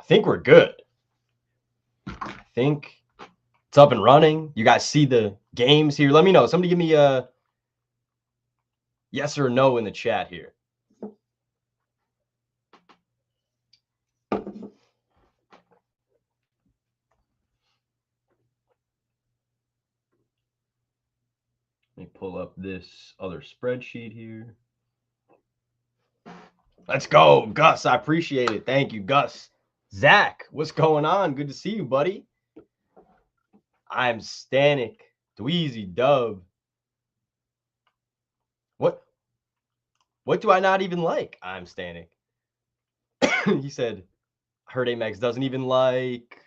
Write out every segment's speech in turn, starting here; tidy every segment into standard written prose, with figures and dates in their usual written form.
think we're good. I think it's up and running. You guys see the games here. Let me know. Somebody give me a yes or no in the chat here. Let me pull up this other spreadsheet here. Let's go, Gus. I appreciate it. Thank you, Gus. Zach, what's going on? Good to see you, buddy. I'm Stanek. Dweezy Dub. What do I not even like? I'm Stanek. He said, heard Amex doesn't even like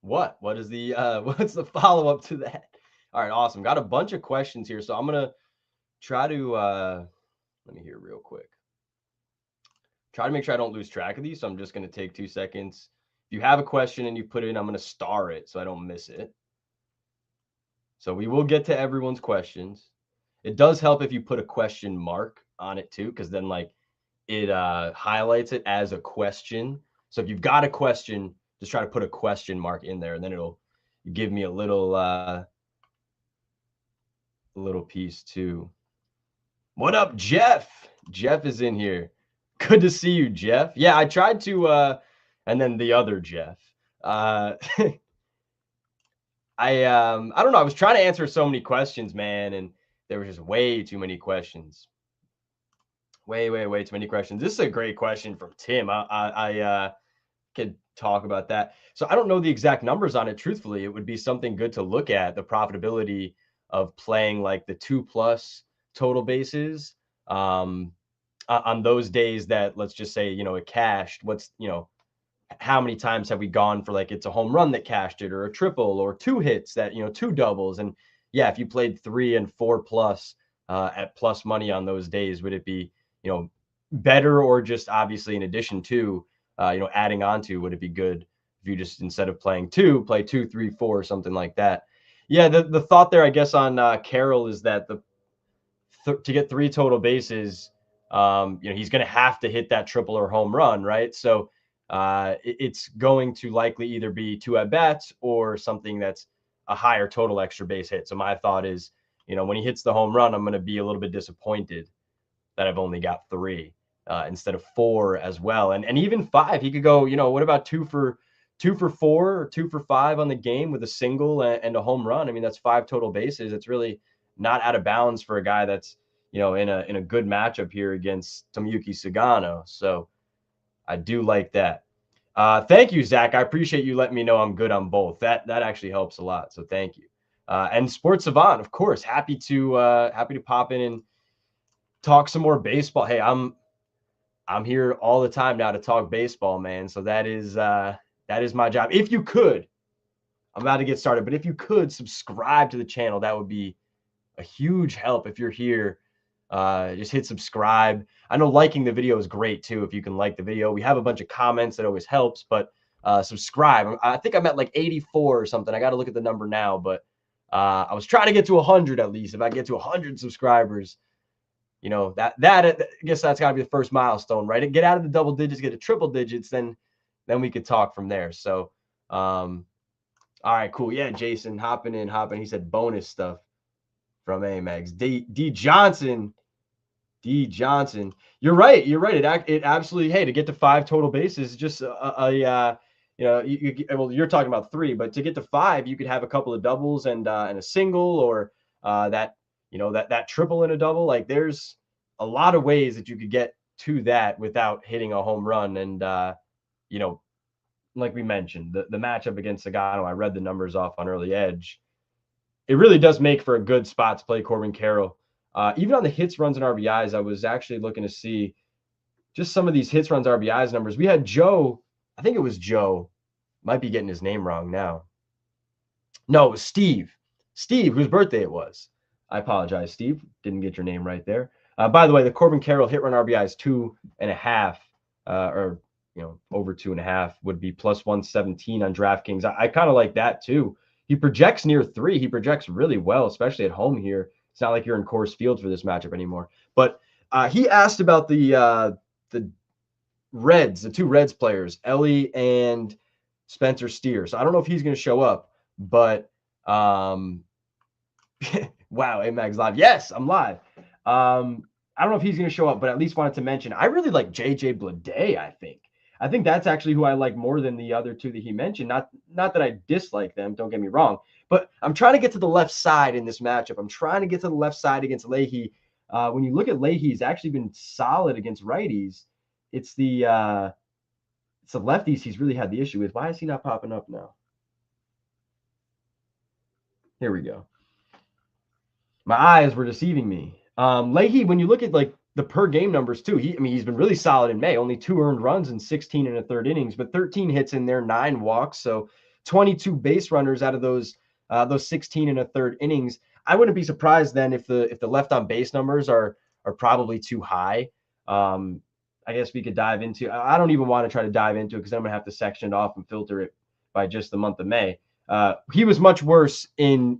what? What is the what's the follow-up to that? All right, awesome. Got a bunch of questions here. So I'm gonna try to let me hear real quick. Try to make sure I don't lose track of these. So I'm just gonna take 2 seconds. If you have a question and you put it in, I'm gonna star it so I don't miss it. So we will get to everyone's questions. It does help if you put a question mark on it too, because then like it highlights it as a question. So if you've got a question, just try to put a question mark in there, and then it'll give me a little piece too. What up, Jeff? Jeff is in here. Good to see you, Jeff. Yeah, I tried to and then the other Jeff. I don't know. I was trying to answer so many questions, man, and there was just way too many questions. Way too many questions. This is a great question from Tim. I could talk about that. So I don't know the exact numbers on it. Truthfully, it would be something good to look at, the profitability of playing like the 2+ total bases on those days that, let's just say, it cashed. What's, how many times have we gone for like it's a home run that cashed it, or a triple, or 2 hits that, 2 doubles? And yeah, if you played 3 and 4+ at plus money on those days, would it be, better, or just obviously in addition to, adding on to, would it be good if you just, instead of playing 2, play 2, 3, 4, something like that? Yeah, the thought there, I guess, on Carroll is that to get 3 total bases, he's going to have to hit that triple or home run, right? So it's going to likely either be 2 at bats or something that's a higher total extra base hit. So my thought is, when he hits the home run, I'm going to be a little bit disappointed that I've only got 3 instead of 4 as well. And even 5, he could go, what about 2 for 4 or 2 for 5 on the game with a single and a home run? I mean, that's 5 total bases. It's really not out of bounds for a guy that's, in a good matchup here against Tomoyuki Sugano. So I do like that. Thank you, Zach. I appreciate you letting me know I'm good on both. That actually helps a lot. So thank you. And Sports Savant, of course, happy to pop in and talk some more baseball. Hey, I'm here all the time now to talk baseball, man. So that is my job. If you could, I'm about to get started, but if you could subscribe to the channel, that would be a huge help. If you're here, just hit subscribe. I know liking the video is great too. If you can like the video, we have a bunch of comments that always helps, but subscribe. I think I'm at like 84 or something. I got to look at the number now, but I was trying to get to 100 at least. If I get to 100 subscribers, that I guess that's got to be the first milestone, right? Get out of the double digits, get to triple digits, then we could talk from there. So, all right, cool. Yeah, Jason hopping in. He said bonus stuff from Amex. D Johnson. You're right. It absolutely. Hey, to get to 5 total bases, just well, you're talking about 3, but to get to 5, you could have a couple of doubles and a single, or that triple and a double. Like, there's a lot of ways that you could get to that without hitting a home run. And like we mentioned, the matchup against Sugano, I read the numbers off on Early Edge. It really does make for a good spot to play Corbin Carroll. Even on the hits, runs, and RBIs, I was actually looking to see just some of these hits, runs, RBIs numbers. We had Joe, I think it was Joe, might be getting his name wrong now. No, it was Steve, whose birthday it was. I apologize, Steve. Didn't get your name right there. By the way, the Corbin Carroll hit run RBI is 2.5, or over 2.5 would be plus 117 on DraftKings. I kind of like that too. He projects near 3. He projects really well, especially at home here. It's not like you're in Coors Field for this matchup anymore. But he asked about the Reds, the two Reds players, Ellie and Spencer Steer. So I don't know if he's going to show up, but wow, Amag's live. Yes, I'm live. I don't know if he's going to show up, but at least wanted to mention I really like JJ Bleday. I think that's actually who I like more than the other two that he mentioned. Not that I dislike them, don't get me wrong, but I'm trying to get to the left side in this matchup. I'm trying to get to the left side against Leahy. When you look at Leahy, he's actually been solid against righties. It's the lefties he's really had the issue with. Why is he not popping up now? Here we go. My eyes were deceiving me. Leahy, when you look at like the per game numbers too, he's been really solid in May. Only 2 earned runs in 16 and a third innings, but 13 hits in there, 9 walks, so 22 base runners out of those 16 and a third innings. I wouldn't be surprised then if the left on base numbers are probably too high. I guess we could dive into. I don't even want to try to dive into it because I'm gonna have to section it off and filter it by just the month of May. He was much worse in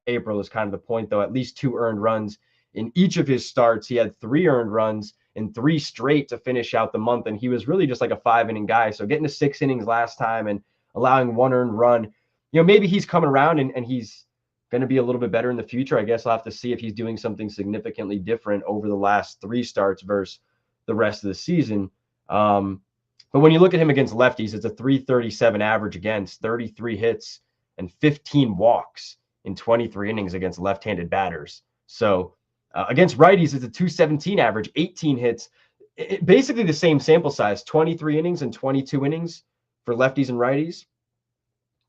April is kind of the point, though. At least 2 earned runs in each of his starts. He had 3 earned runs in 3 straight to finish out the month, and he was really just like a 5-inning guy. So getting to 6 innings last time and allowing 1 earned run, maybe he's coming around and he's going to be a little bit better in the future. I guess I'll have to see if he's doing something significantly different over the last 3 starts versus the rest of the season. But when you look at him against lefties, it's a 337 average against 33 hits and 15 walks in 23 innings against left-handed batters. So against righties, it's a 217 average, 18 hits. Basically the same sample size, 23 innings and 22 innings for lefties and righties.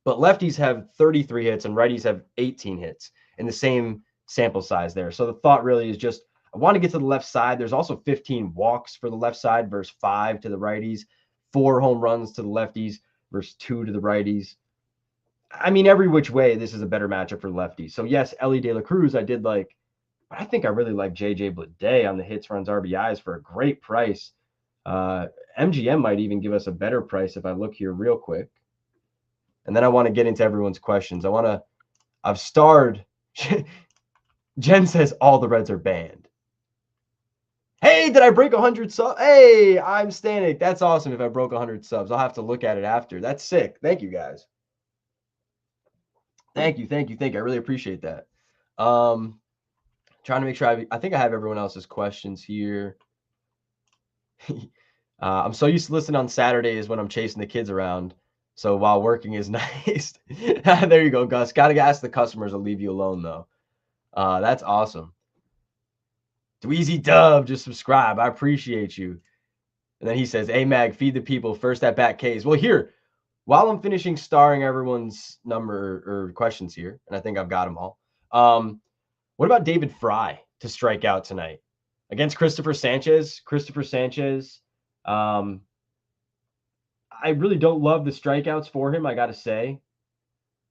But lefties have 33 hits and righties have 18 hits in the same sample size there. So the thought really is just, I want to get to the left side. There's also 15 walks for the left side versus 5 to the righties, 4 home runs to the lefties versus 2 to the righties. I mean, every which way, this is a better matchup for lefties. So yes, Ellie De La Cruz, I did like, but I think I really like JJ Bleday on the hits, runs, RBIs for a great price. MGM might even give us a better price if I look here real quick. And then I want to get into everyone's questions. I've starred. Jen says all the Reds are banned. Hey, did I break 100 subs? Hey, I'm Stanek. That's awesome if I broke 100 subs. I'll have to look at it after. That's sick. Thank you, guys. Thank you. I really appreciate that. Trying to make sure I think I have everyone else's questions here. I'm so used to listening on Saturdays when I'm chasing the kids around. So while working is nice. There you go, Gus. Got to ask the customers to leave you alone, though. That's awesome. Dweezy Dub, just subscribe. I appreciate you. And then he says, hey, Mag, feed the people. First at bat K's. Well, here, while I'm finishing starring everyone's number or questions here, and I think I've got them all. What about David Fry to strike out tonight against Christopher Sanchez? I really don't love the strikeouts for him, I got to say.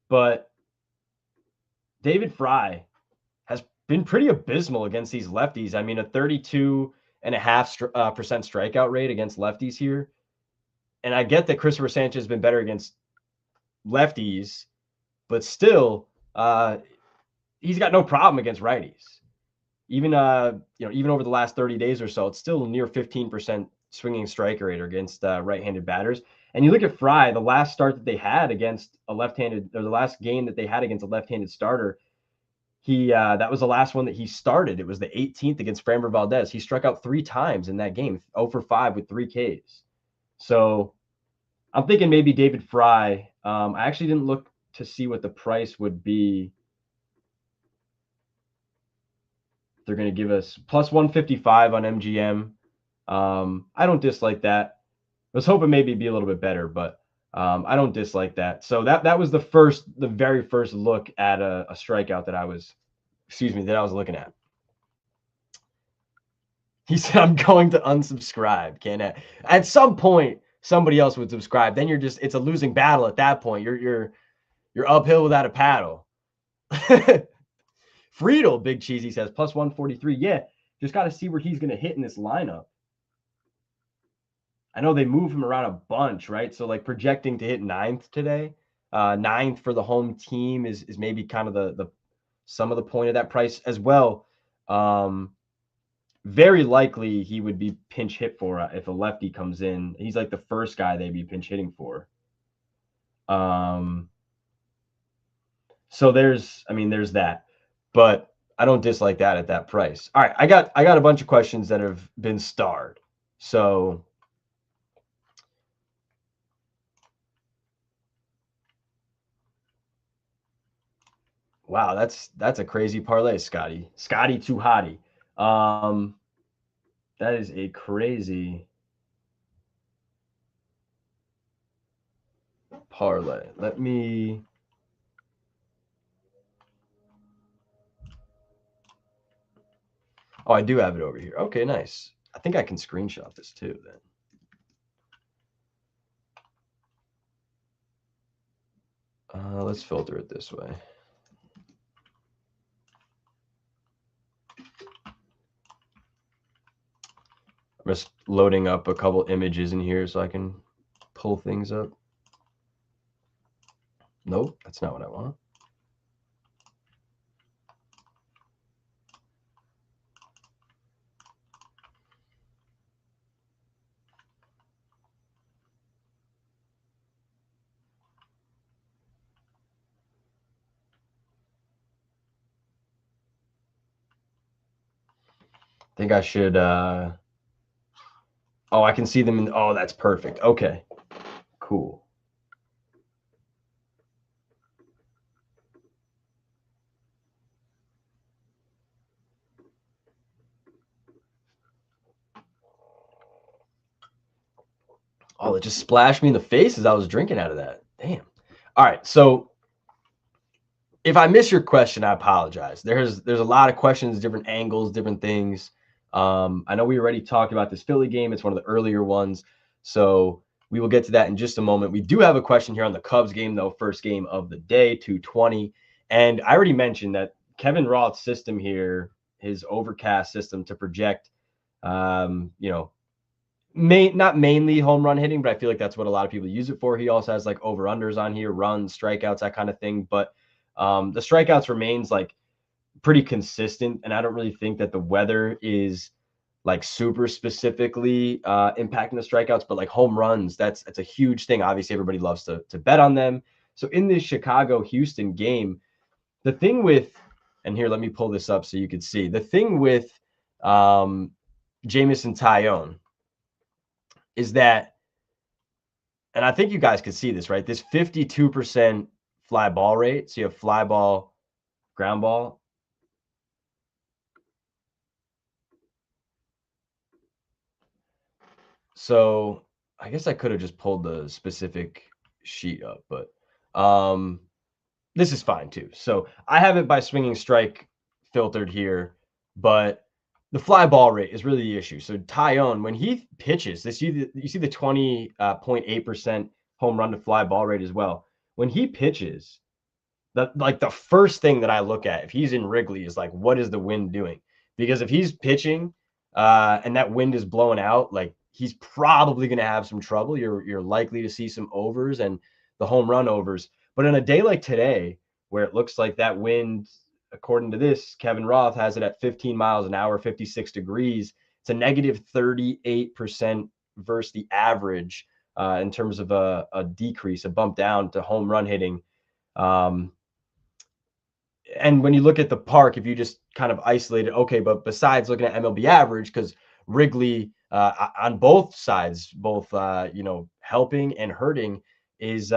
But David Fry has been pretty abysmal against these lefties. I mean, a 32.5% strikeout rate against lefties here. And I get that Christopher Sanchez has been better against lefties, but still, he's got no problem against righties. Even even over the last 30 days or so, it's still near 15% swinging strike rate against right-handed batters. And you look at Fry, the last start that they had against a left-handed, or the last game that they had against a left-handed starter, that was the last one that he started. It was the 18th against Framber Valdez. He struck out 3 times in that game, 0 for 5 with 3 Ks. So I'm thinking maybe David Fry. I actually didn't look to see what the price would be. They're going to give us plus 155 on MGM. I don't dislike that. I was hoping maybe it'd be a little bit better, but I don't dislike that. So that was the very first look at a strikeout that I was looking at. He said, I'm going to unsubscribe. At some point, somebody else would subscribe. Then it's a losing battle at that point. You're uphill without a paddle. Friedel, Big Cheesy says, plus 143. Yeah, just got to see where he's going to hit in this lineup. I know they move him around a bunch, right? So like projecting to hit 9th today. 9th for the home team is maybe kind of some of the point of that price as well. very likely he would be pinch hit for if a lefty comes in. He's like the first guy they'd be pinch hitting for. So there's that, but I don't dislike that at that price. All right, I got a bunch of questions that have been starred. So wow, that's a crazy parlay, Scotty. Scotty too hottie. That is a crazy parlay. Let me. Oh, I do have it over here. Okay, nice. I think I can screenshot this too then. Let's filter it this way. I'm just loading up a couple images in here so I can pull things up. Nope, that's not what I want. I think I should oh, I can see them in oh, that's perfect. Okay. Cool. Oh, it just splashed me in the face as I was drinking out of that. Damn. All right, so if I miss your question, I apologize. There's a lot of questions, different angles, different things. I know we already talked about this Philly game. It's one of the earlier ones, so we will get to that in just a moment. We do have a question here on the Cubs game, though. First game of the day, 220, and I already mentioned that Kevin Roth's system here, his overcast system to project, you know, not mainly home run hitting, but I feel like that's what a lot of people use it for. He also has like over unders on here, runs, strikeouts, that kind of thing. But the strikeouts remains like pretty consistent, and I don't really think that the weather is like super specifically impacting the strikeouts. But like home runs, that's a huge thing. Obviously, everybody loves to bet on them. So in this Chicago-Houston game, the thing with, and here let me pull this up so you can see the thing with Jamison Tyone is that, and I think you guys could see this, right? This 52% fly ball rate. So you have fly ball, ground ball. So I guess I could have just pulled the specific sheet up, but this is fine too. So I have it by swinging strike filtered here, but the fly ball rate is really the issue. So Tyone, when he pitches, you see the 20.8% home run to fly ball rate as well. When he pitches, the first thing that I look at if he's in Wrigley is like, what is the wind doing? Because if he's pitching and that wind is blowing out, like he's probably going to have some trouble. You're likely to see some overs and the home run overs. But in a day like today, where it looks like that wind, according to this, Kevin Roth has it at 15 miles an hour, 56 degrees. It's a negative 38% versus the average in terms of a decrease, a bump down to home run hitting. And when you look at the park, if you just kind of isolate it, okay, but besides looking at MLB average, because Wrigley on both sides, both helping and hurting is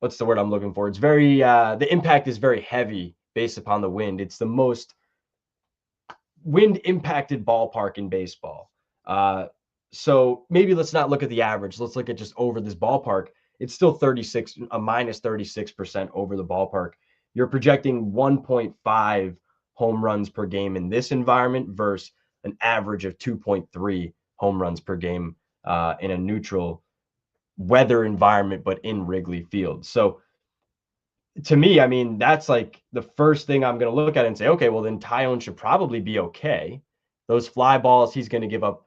what's the word I'm looking for? It's very the impact is very heavy based upon the wind. It's the most wind impacted ballpark in baseball. So maybe let's not look at the average. Let's look at just over this ballpark. It's still minus 36% over the ballpark. You're projecting 1.5 home runs per game in this environment versus an average of 2.3 home runs per game in a neutral weather environment, but in Wrigley Field. So to me, I mean, that's like the first thing I'm going to look at and say, okay, well, then Tyone should probably be okay. Those fly balls he's going to give up,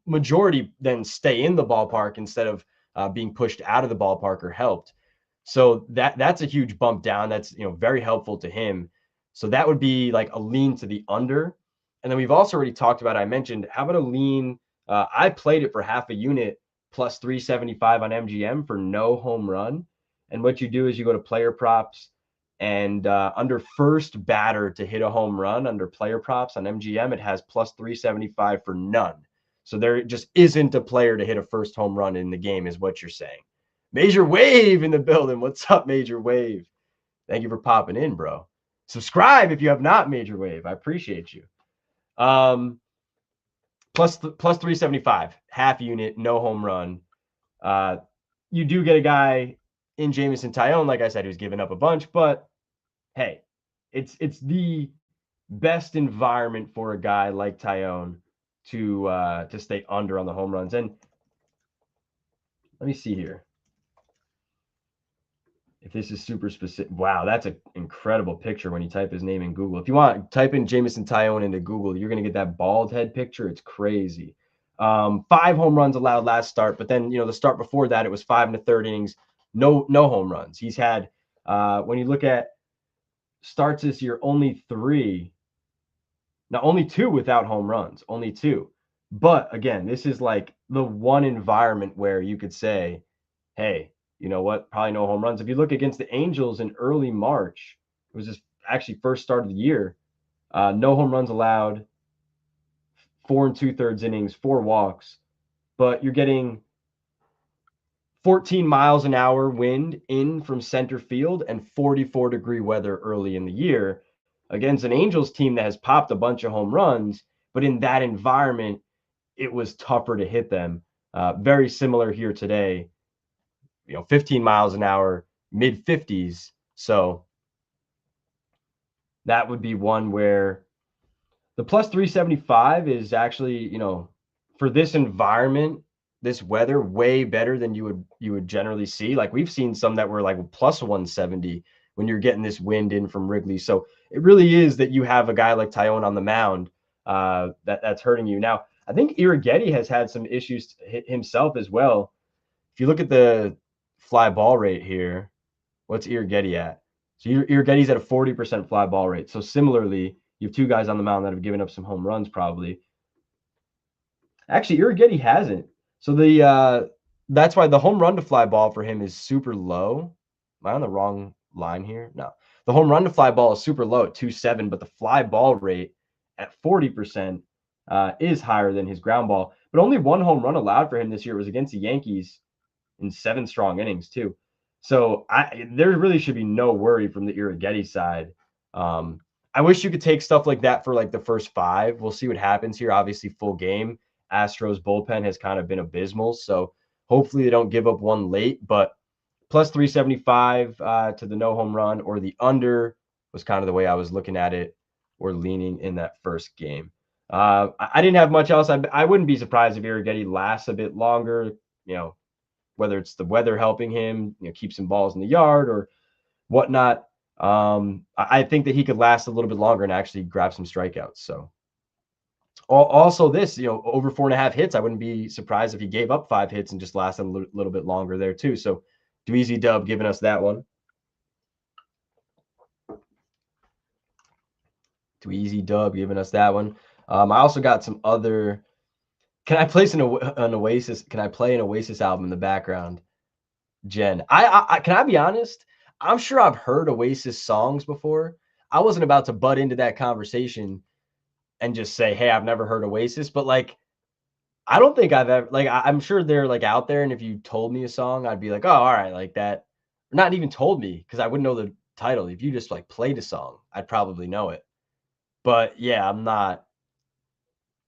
majority then stay in the ballpark instead of being pushed out of the ballpark or helped. So that's a huge bump down. That's very helpful to him. So that would be like a lean to the under. And then we've also already talked about, I mentioned, how about a lean? I played it for half a unit plus 375 on MGM for no home run. And what you do is you go to player props and under first batter to hit a home run under player props on MGM, it has plus 375 for none. So there just isn't a player to hit a first home run in the game, is what you're saying. Major Wave in the building. What's up, Major Wave? Thank you for popping in, bro. Subscribe if you have not, Major Wave. I appreciate you. Plus 375, half unit, no home run. You do get a guy in Jameson Taillon, like I said, who's given up a bunch, but hey, it's the best environment for a guy like Taillon to stay under on the home runs. And let me see here if this is super specific. Wow, that's an incredible picture when you type his name in Google. If you want, type in Jameson Taillon into Google. You're going to get that bald head picture. It's crazy. 5 home runs allowed last start, but then, the start before that, it was 5 1/3 innings, no home runs. He's had, when you look at starts this year, only 3. Now, only 2 without home runs, only 2. But again, this is like the one environment where you could say, hey, you know what? Probably no home runs. If you look against the Angels in early March, it was just actually first start of the year. No home runs allowed, 4 2/3 innings, 4 walks, but you're getting 14 miles an hour wind in from center field and 44-degree weather early in the year against an Angels team that has popped a bunch of home runs. But in that environment, it was tougher to hit them. Very similar here today. 15 miles an hour, mid 50s. So that would be one where the plus 375 is actually, for this environment, this weather, way better than you would generally see. Like we've seen some that were like plus 170 when you're getting this wind in from Wrigley. So it really is that you have a guy like Taillon on the mound that's hurting you. Now, I think Iragedi has had some issues himself as well. If you look at the fly ball rate here, what's Iragedi at? So Iragedi's at a 40% fly ball rate. So similarly, you have 2 guys on the mound that have given up some home runs probably. Actually, Iragedi hasn't. So that's why the home run to fly ball for him is super low. Am I on the wrong line here? No. The home run to fly ball is super low at 2.7, but the fly ball rate at 40% is higher than his ground ball. But only 1 home run allowed for him this year was against the Yankees in 7 strong innings too. So there really should be no worry from the Iragedi side. I wish you could take stuff like that for like the first 5. We'll see what happens here. Obviously, full game. Astros bullpen has kind of been abysmal, so hopefully they don't give up one late. But plus 375 to the no home run or the under was kind of the way I was looking at it or leaning in that first game. I didn't have much else. I wouldn't be surprised if Iragedi lasts a bit longer, whether it's the weather helping him, keep some balls in the yard or whatnot. I think that he could last a little bit longer and actually grab some strikeouts. So also this, over 4.5 hits, I wouldn't be surprised if he gave up 5 hits and just lasted a little bit longer there too. So Dweezy Dub giving us that one. Dweezy Dub giving us that one. I also got some other. Can I place an Oasis? Can I play an Oasis album in the background? Jen, I can I be honest? I'm sure I've heard Oasis songs before. I wasn't about to butt into that conversation and just say, hey, I've never heard Oasis, but like, I don't think I've ever, like, I'm sure they're like out there. And if you told me a song, I'd be like, oh, all right, like that. Not even told me because I wouldn't know the title. If you just like played a song, I'd probably know it. But yeah, I'm not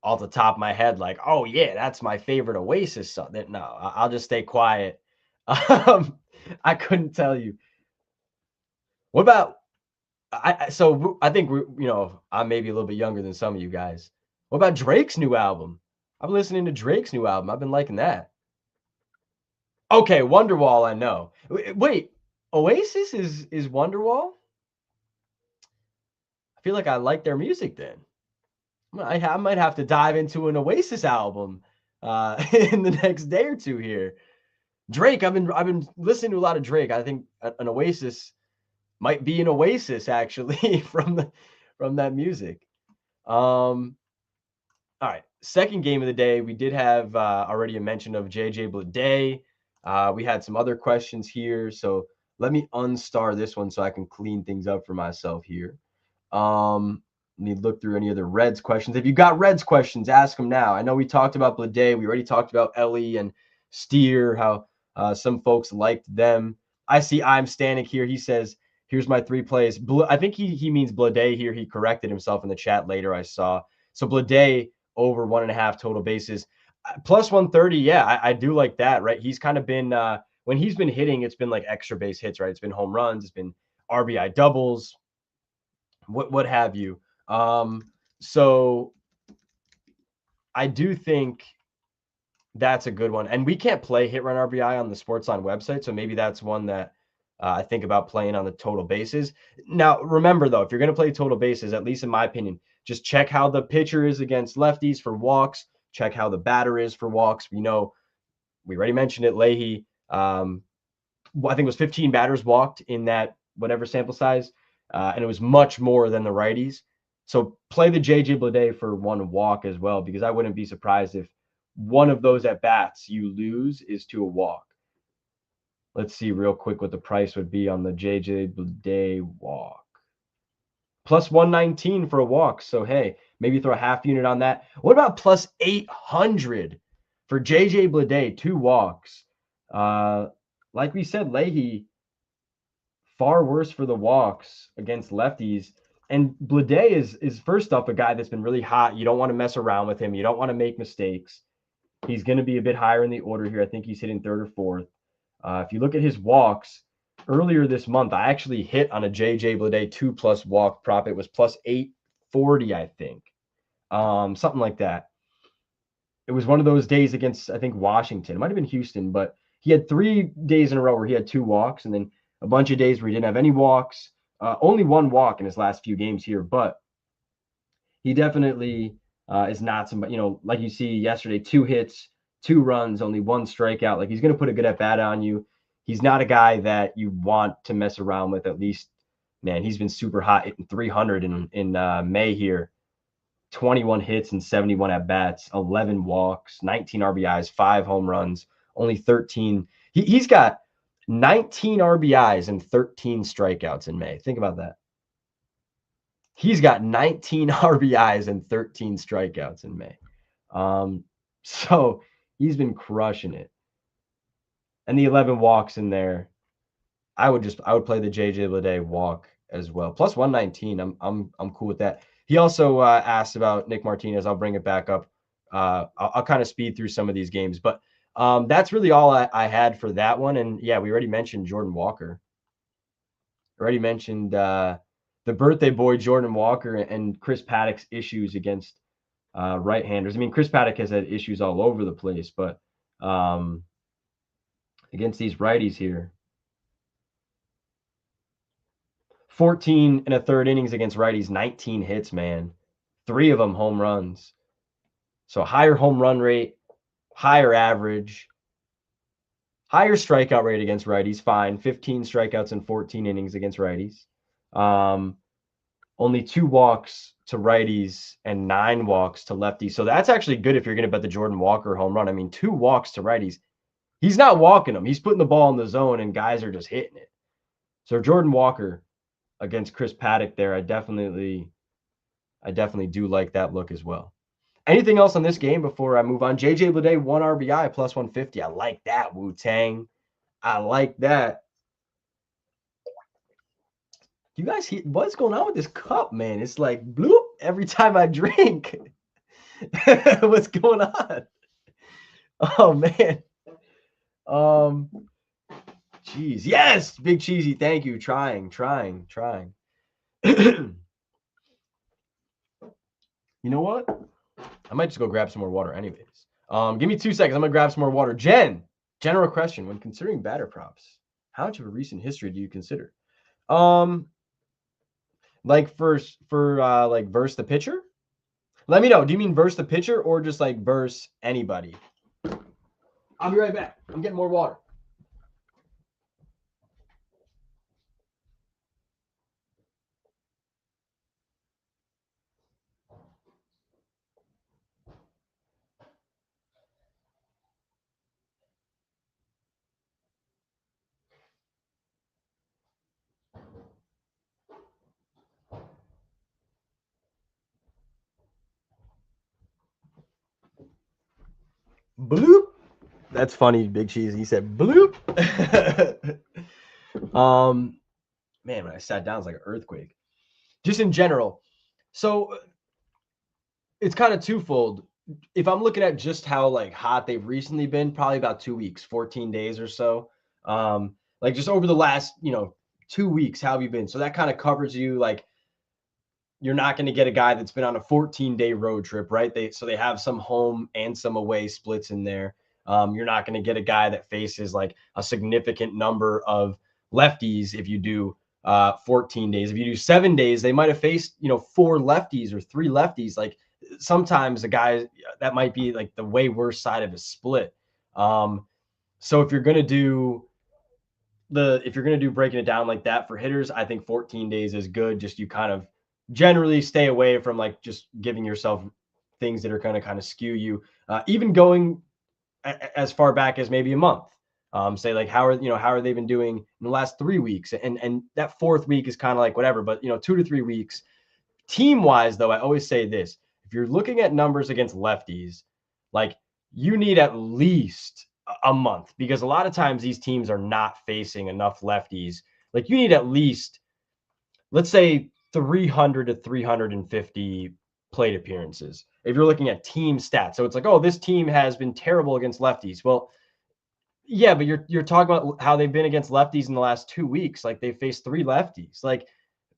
off the top of my head like, oh yeah, that's my favorite Oasis song. No, I'll just stay quiet. I couldn't tell you. What about so I think I'm maybe a little bit younger than some of you guys. What about Drake's new album? I'm listening to Drake's new album. I've been liking that. Okay, Wonderwall, I know. Wait, Oasis is Wonderwall? I feel like I like their music then. I might have to dive into an Oasis album in the next day or two here. Drake, I've been listening to a lot of Drake. I think an Oasis Might be an oasis actually from that music. All right, second game of the day. We did have already a mention of JJ Bleday. We had some other questions here, so let me unstar this one so I can clean things up for myself here. Let me look through any other Reds questions. If you got Reds questions, ask them now. I know we talked about Bleday. We already talked about Ellie and Steer, how some folks liked them. I see I'm standing here. He says, here's my 3 plays. I think he means Bleday here. He corrected himself in the chat later, I saw. So Bleday over 1.5 total bases. Plus 130, yeah, I do like that, right? He's kind of been, when he's been hitting, it's been like extra base hits, right? It's been home runs, it's been RBI doubles, what have you. So I do think that's a good one. And we can't play hit run RBI on the Sportsline website, so maybe that's one that I think about playing on the total bases. Now, remember though, if you're going to play total bases, at least in my opinion, just check how the pitcher is against lefties for walks. Check how the batter is for walks. We know, we already mentioned it, Leahy, I think it was 15 batters walked in that whatever sample size, and it was much more than the righties. So play the JJ Bleday for 1 walk as well, because I wouldn't be surprised if one of those at bats you lose is to a walk. Let's see real quick what the price would be on the JJ Bleday walk. Plus 119 for a walk. So, hey, maybe throw a half unit on that. What about plus 800 for JJ Bleday, 2 walks? Like we said, Leahy, far worse for the walks against lefties. And Bleday is first off a guy that's been really hot. You don't want to mess around with him. You don't want to make mistakes. He's going to be a bit higher in the order here. I think he's hitting 3rd or 4th. If you look at his walks, earlier this month, I actually hit on a JJ Bleday 2+ walk prop. It was plus 840, I think. Something like that. It was one of those days against, I think, Washington. It might have been Houston, but he had 3 days in a row where he had 2 walks, and then a bunch of days where he didn't have any walks. Only 1 walk in his last few games here, but he definitely is not somebody, like you see yesterday, 2 hits, 2 runs, only 1 strikeout. Like, he's going to put a good at bat on you. He's not a guy that you want to mess around with. At least, man, he's been super hot, hitting 300 in May here. 21 hits and 71 at bats, 11 walks, 19 RBIs, 5 home runs, only 13. He's got 19 RBIs and 13 strikeouts in May. Think about that. He's got 19 RBIs and 13 strikeouts in May. So he's been crushing it. And the 11 walks in there, I would play the JJ Bleday walk as well. Plus 119. I'm cool with that. He also asked about Nick Martinez. I'll bring it back up. I'll kind of speed through some of these games, but that's really all I had for that one. And yeah, we already mentioned Jordan Walker. Already mentioned the birthday boy Jordan Walker and Chris Paddock's issues against right-handers. I mean, Chris Paddock has had issues all over the place, but against these righties here, 14 and a third innings against righties, 19 hits, man. 3 of them home runs. So higher home run rate, higher average, higher strikeout rate against righties, fine. 15 strikeouts in 14 innings against righties. Only 2 walks to righties and 9 walks to lefties. So that's actually good if you're going to bet the Jordan Walker home run. I mean, 2 walks to righties. He's not walking them. He's putting the ball in the zone, and guys are just hitting it. So Jordan Walker against Chris Paddock there, I definitely do like that look as well. Anything else on this game before I move on? JJ Bleday, 1 RBI, plus 150. I like that, Wu-Tang. I like that. You guys hear what's going on with this cup, man? It's like bloop every time I drink. What's going on? Oh man. Jeez. Yes, Big Cheesy. Thank you. Trying. You know what? I might just go grab some more water anyways. Give me 2 seconds. I'm gonna grab some more water. General question. When considering batter props, how much of a recent history do you consider? Like for like verse the pitcher? Let me know. Do you mean verse the pitcher or just like verse anybody? I'll be right back. I'm getting more water. Bloop. That's funny, Big Cheese. He said bloop. Man, when I sat down, it's like an earthquake. Just in general. So it's kind of twofold. If I'm looking at just how like hot they've recently been, probably about 2 weeks, 14 days or so. Like just over the last, 2 weeks, how have you been? So that kind of covers you. Like you're not going to get a guy that's been on a 14-day road trip, right? They have some home and some away splits in there. You're not going to get a guy that faces like a significant number of lefties if you do 14 days. If you do 7 days, they might have faced 4 lefties or 3 lefties. Like sometimes a guy that might be like the way worse side of his split. So if you're going to do breaking it down like that for hitters, I think 14 days is good. Just you kind of generally stay away from like just giving yourself things that are going to kind of skew you. Even going as far back as maybe a month. Say like how are they been doing in the last 3 weeks, and that fourth week is kind of like whatever. But 2 to 3 weeks. Team wise, though, I always say this: if you're looking at numbers against lefties, like you need at least a month, because a lot of times these teams are not facing enough lefties. Like you need at least, let's say, 300 to 350 plate appearances if you're looking at team stats. So it's like, oh, this team has been terrible against lefties. Well, yeah, but you're talking about how they've been against lefties in the last 2 weeks. Like they faced 3 lefties. Like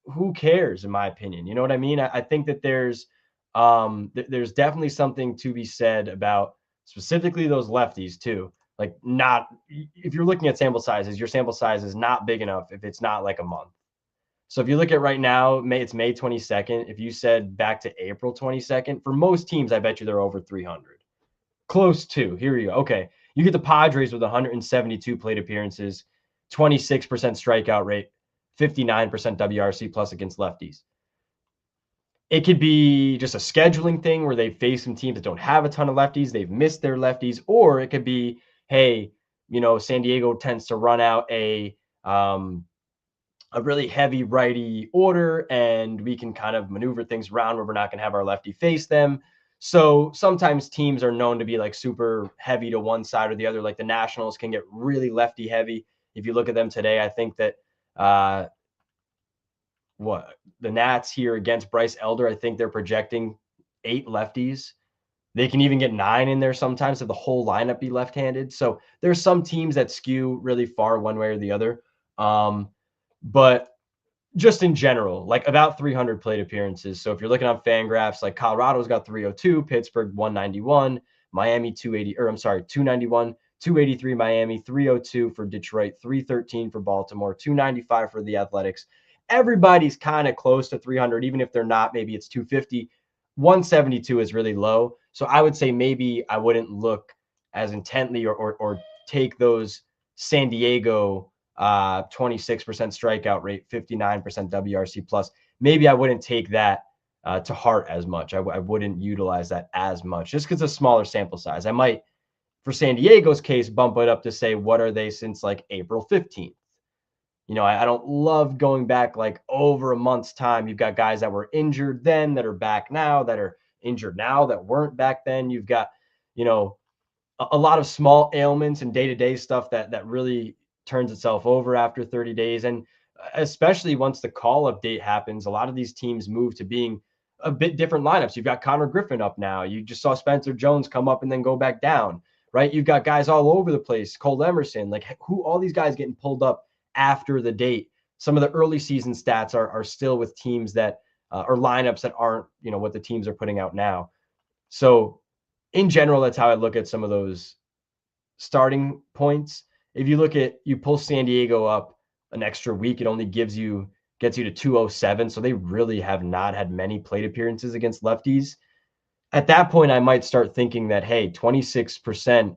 who cares, in my opinion? You know what I mean? I think that there's definitely something to be said about specifically those lefties too. Like not, if you're looking at sample sizes, your sample size is not big enough if it's not like a month. So if you look at right now, it's May 22nd. If you said back to April 22nd, for most teams, I bet you they're over 300. Close to. Here you go. Okay. You get the Padres with 172 plate appearances, 26% strikeout rate, 59% WRC plus against lefties. It could be just a scheduling thing where they face some teams that don't have a ton of lefties. They've missed their lefties. Or it could be, hey, San Diego tends to run out a really heavy righty order, and we can kind of maneuver things around where we're not going to have our lefty face them. So sometimes teams are known to be like super heavy to one side or the other. Like the Nationals can get really lefty heavy. If you look at them today, I think that the Nats here against Bryce Elder, I think they're projecting 8 lefties. They can even get 9 in there sometimes if the whole lineup be left-handed. So there's some teams that skew really far one way or the other. But just in general, like about 300 plate appearances. So if you're looking on Fangraphs, like Colorado's got 302, Pittsburgh 191, Miami 291, 283 Miami, 302 for Detroit, 313 for Baltimore, 295 for the Athletics. Everybody's kind of close to 300, even if they're not. Maybe it's 250. 172 is really low. So I would say maybe I wouldn't look as intently or take those San Diego 26% strikeout rate, 59% WRC plus. Maybe I wouldn't take that to heart as much. I wouldn't utilize that as much just because it's a smaller sample size. I might, for San Diego's case, bump it up to say, what are they since like April 15th? I don't love going back like over a month's time. You've got guys that were injured then that are back now, that are injured now that weren't back then. You've got, a lot of small ailments and day-to-day stuff that really turns itself over after 30 days. And especially once the call-up date happens, a lot of these teams move to being a bit different lineups. You've got Connor Griffin up now. You just saw Spencer Jones come up and then go back down, right? You've got guys all over the place. Cole Emerson, like all these guys getting pulled up after the date. Some of the early season stats are still with teams that or lineups that aren't, what the teams are putting out now. So in general, that's how I look at some of those starting points. If you pull San Diego up an extra week, it only gets you to 207. So they really have not had many plate appearances against lefties. At that point, I might start thinking that, hey, 26%,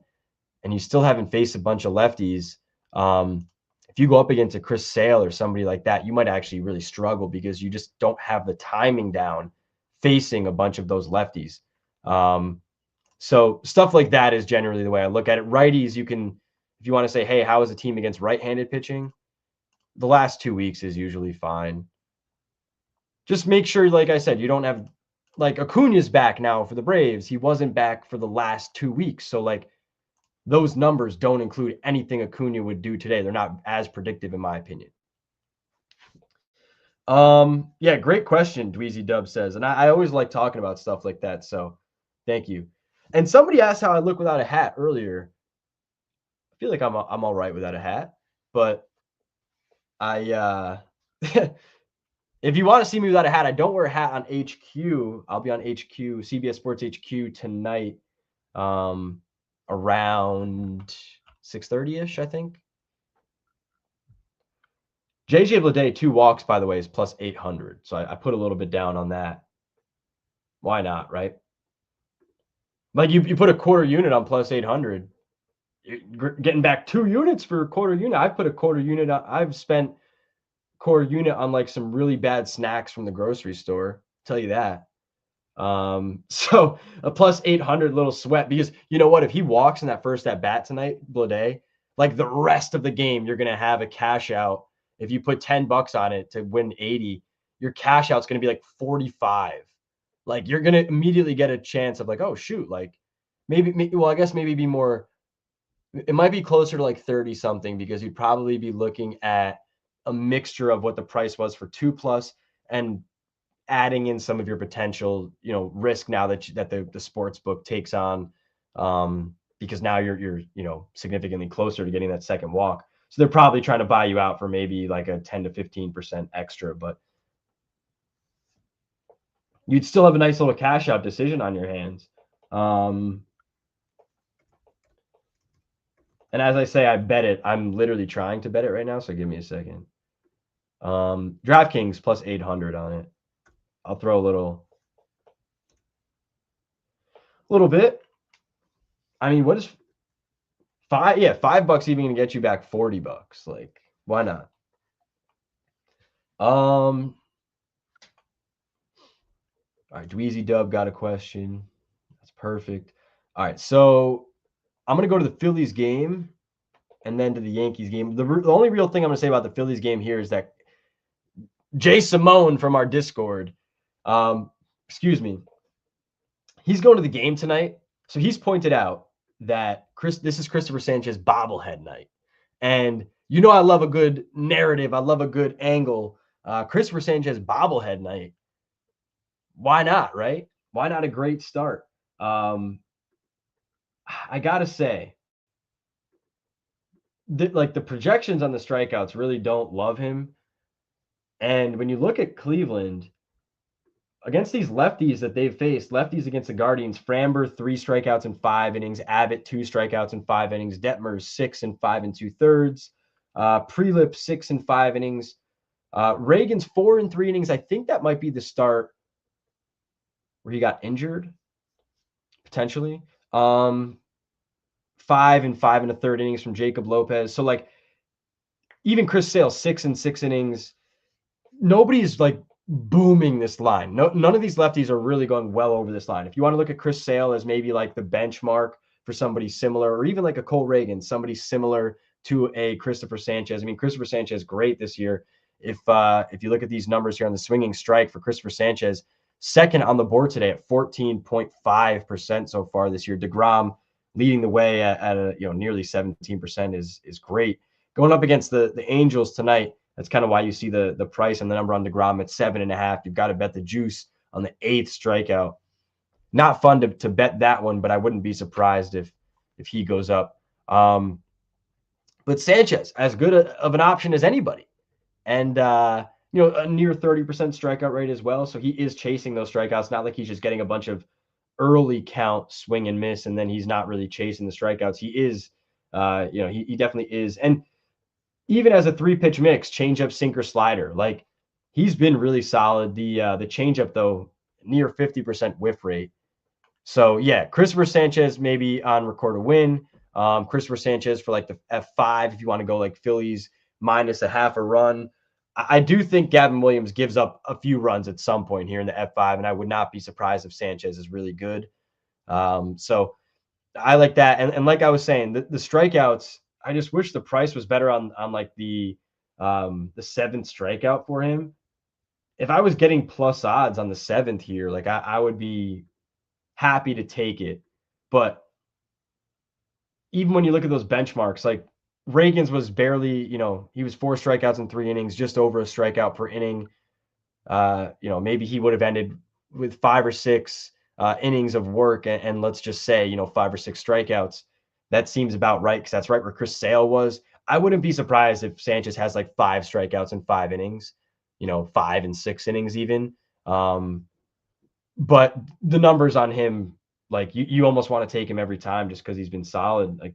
and you still haven't faced a bunch of lefties. If you go up against a Chris Sale or somebody like that, you might actually really struggle because you just don't have the timing down facing a bunch of those lefties. So stuff like that is generally the way I look at it. Righties, if you want to say, hey, how is a team against right-handed pitching? The last 2 weeks is usually fine. Just make sure, like I said, you don't have, like Acuna's back now for the Braves. He wasn't back for the last 2 weeks. So like those numbers don't include anything Acuna would do today. They're not as predictive, in my opinion. Yeah, great question, Dweezy Dub says. And I always like talking about stuff like that. So thank you. And somebody asked how I look without a hat earlier. I feel like I'm all right without a hat, but I if you want to see me without a hat, I don't wear a hat on HQ. I'll be on HQ, CBS Sports HQ tonight, around 6:30ish, I think. JJ Bleday, 2 walks, by the way, is plus 800. So I put a little bit down on that. Why not, right? Like you put a quarter unit on plus 800. You're getting back 2 units for a quarter unit. I've put a quarter unit on, I've spent quarter unit on like some really bad snacks from the grocery store. Tell you that. So a plus 800 little sweat, because you know what? If he walks in that first at bat tonight, Bleday, like the rest of the game, you're gonna have a cash out. If you put $10 on it to win 80, your cash out's gonna be like 45. Like you're gonna immediately get a chance of like, oh shoot, like maybe well, I guess maybe be more. It might be closer to like 30 something, because you'd probably be looking at a mixture of what the price was for 2+ and adding in some of your potential, risk now that the sports book takes on, because now you're significantly closer to getting that second walk. So they're probably trying to buy you out for maybe like a 10 to 15% extra, but you'd still have a nice little cash out decision on your hands. And as I say, I bet it. I'm literally trying to bet it right now, so give me a second. DraftKings plus 800 on it. I'll throw a little bit. I mean, what is $5 even gonna get you back $40? Like, why not? All right, Dweezy Dub got a question. That's perfect. All right, so I'm gonna go to the Phillies game and then to the Yankees game. The only real thing I'm gonna say about the Phillies game here is that Jay Simone from our Discord, excuse me, he's going to the game tonight. So he's pointed out that this is Christopher Sanchez bobblehead night. And I love a good narrative. I love a good angle. Christopher Sanchez bobblehead night. Why not, right? Why not a great start? I got to say, the projections on the strikeouts really don't love him. And when you look at Cleveland, against these lefties that they've faced, lefties against the Guardians, Framber 3 strikeouts in 5 innings, Abbott 2 strikeouts in 5 innings, Detmer 6 in 5 2/3, Prelip 6 in 5 innings, Reagan's 4 in 3 innings. I think that might be the start where he got injured, potentially. 5 in 5 1/3 innings from Jacob Lopez. So like even Chris Sale 6 in 6 innings. Nobody's like booming this line. None of these lefties are really going well over this line. If you want to look at Chris Sale as maybe like the benchmark for somebody similar, or even like a Cole Reagan, somebody similar to a Christopher Sanchez. I mean, Christopher Sanchez great this year. If you look at these numbers here on the swinging strike for Christopher Sanchez, second on the board today at 14.5% so far this year. DeGrom leading the way at a nearly 17% is great. Going up against the Angels tonight, that's kind of why you see the price and the number on DeGrom at 7.5. You've got to bet the juice on the 8th strikeout. Not fun to bet that one, but I wouldn't be surprised if he goes up. But Sanchez, as good of an option as anybody. And, a near 30% strikeout rate as well. So he is chasing those strikeouts. Not like he's just getting a bunch of early count swing and miss, and then he's not really chasing the strikeouts. He is, he definitely is. And even as a 3-pitch mix, changeup, sinker, slider, like he's been really solid. The changeup though, near 50% whiff rate. So yeah, Christopher Sanchez maybe on record a win. Christopher Sanchez for like the F5 if you want to go like Phillies minus a half a run. I do think Gavin Williams gives up a few runs at some point here in the F5, and I would not be surprised if Sanchez is really good. So I like that. And like I was saying, the strikeouts, I just wish the price was better on like the 7th strikeout for him. If I was getting plus odds on the 7th here, like I would be happy to take it. But even when you look at those benchmarks, like Reagan's was barely, he was 4 strikeouts in 3 innings, just over a strikeout per inning. Maybe he would have ended with 5 or 6 innings of work, and let's just say, 5 or 6 strikeouts. That seems about right because that's right where Chris Sale was. I wouldn't be surprised if Sanchez has like 5 strikeouts in 5 innings, 5 and 6 innings even. But the numbers on him, like you almost want to take him every time just because he's been solid. Like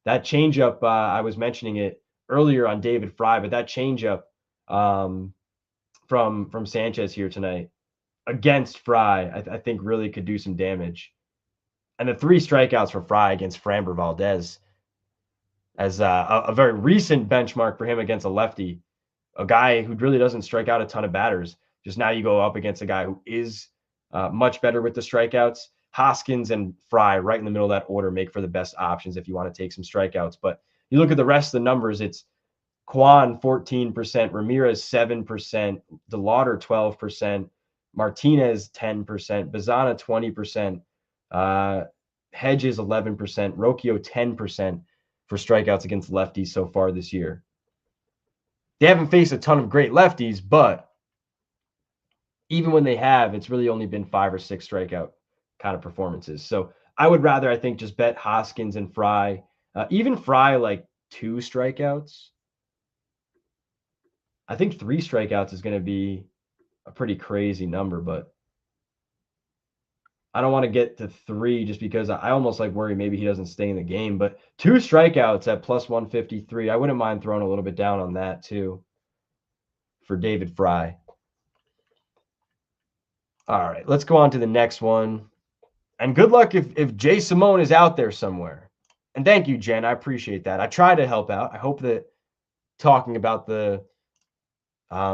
that changeup, I was mentioning it earlier on David Fry, but that changeup from Sanchez here tonight against Fry, I think really could do some damage. And the 3 strikeouts for Fry against Framber Valdez as a very recent benchmark for him against a lefty, a guy who really doesn't strike out a ton of batters. Just now you go up against a guy who is much better with the strikeouts. Hoskins and Fry right in the middle of that order make for the best options if you want to take some strikeouts. But you look at the rest of the numbers, it's Kwan 14%, Ramirez 7%, DeLauder 12%, Martinez 10%, Bazana 20%, Hedges 11%, Rocchio 10% for strikeouts against lefties so far this year. They haven't faced a ton of great lefties, but even when they have, it's really only been 5 or 6 strikeout kind of performances. So I would rather, I think, just bet Hoskins and Fry. Even Fry, like 2 strikeouts. I think 3 strikeouts is going to be a pretty crazy number, but I don't want to get to 3 just because I almost like worry maybe he doesn't stay in the game. But 2 strikeouts at plus 153, I wouldn't mind throwing a little bit down on that too for David Fry. All right, let's go on to the next one. And good luck if Jay Simone is out there somewhere. And thank you, Jen. I appreciate that. I try to help out. I hope that talking about the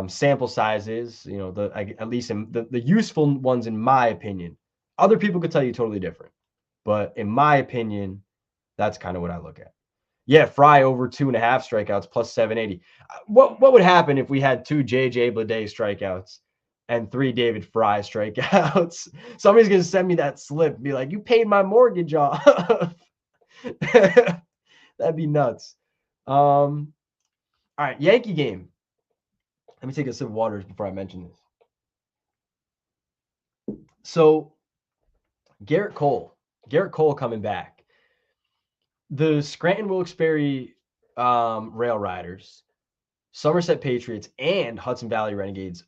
sample sizes, at least the useful ones, in my opinion. Other people could tell you totally different. But in my opinion, that's kind of what I look at. Yeah, Fry over 2.5 strikeouts plus 780. What would happen if we had 2 JJ Bleday strikeouts and 3 David Fry strikeouts? Somebody's going to send me that slip and be like, you paid my mortgage off. That'd be nuts. All right, Yankee game. Let me take a sip of water before I mention this. So, Garrett Cole coming back. The Scranton Wilkes-Barre Rail Riders, Somerset Patriots, and Hudson Valley Renegades.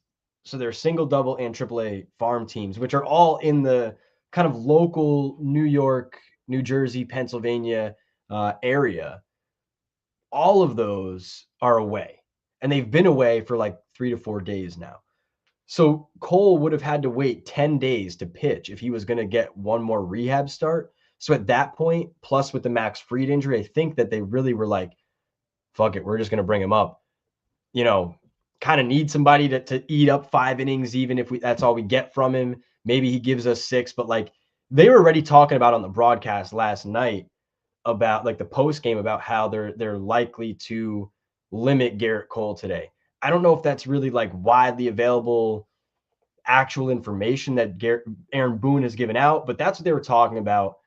So they're single, double, and AAA farm teams, which are all in the kind of local New York, New Jersey, Pennsylvania area. All of those are away, and they've been away for like 3 to 4 days now. So Cole would have had to wait 10 days to pitch if he was going to get one more rehab start. So at that point, plus with the Max Fried injury, I think that they really were like, fuck it, we're just going to bring him up. Kind of need somebody to eat up 5 innings, even if that's all we get from him. Maybe he gives us 6, but like they were already talking about on the broadcast last night about like the post game about how they're likely to limit Garrett Cole today. I don't know if that's really like widely available actual information that Aaron Boone has given out, but that's what they were talking about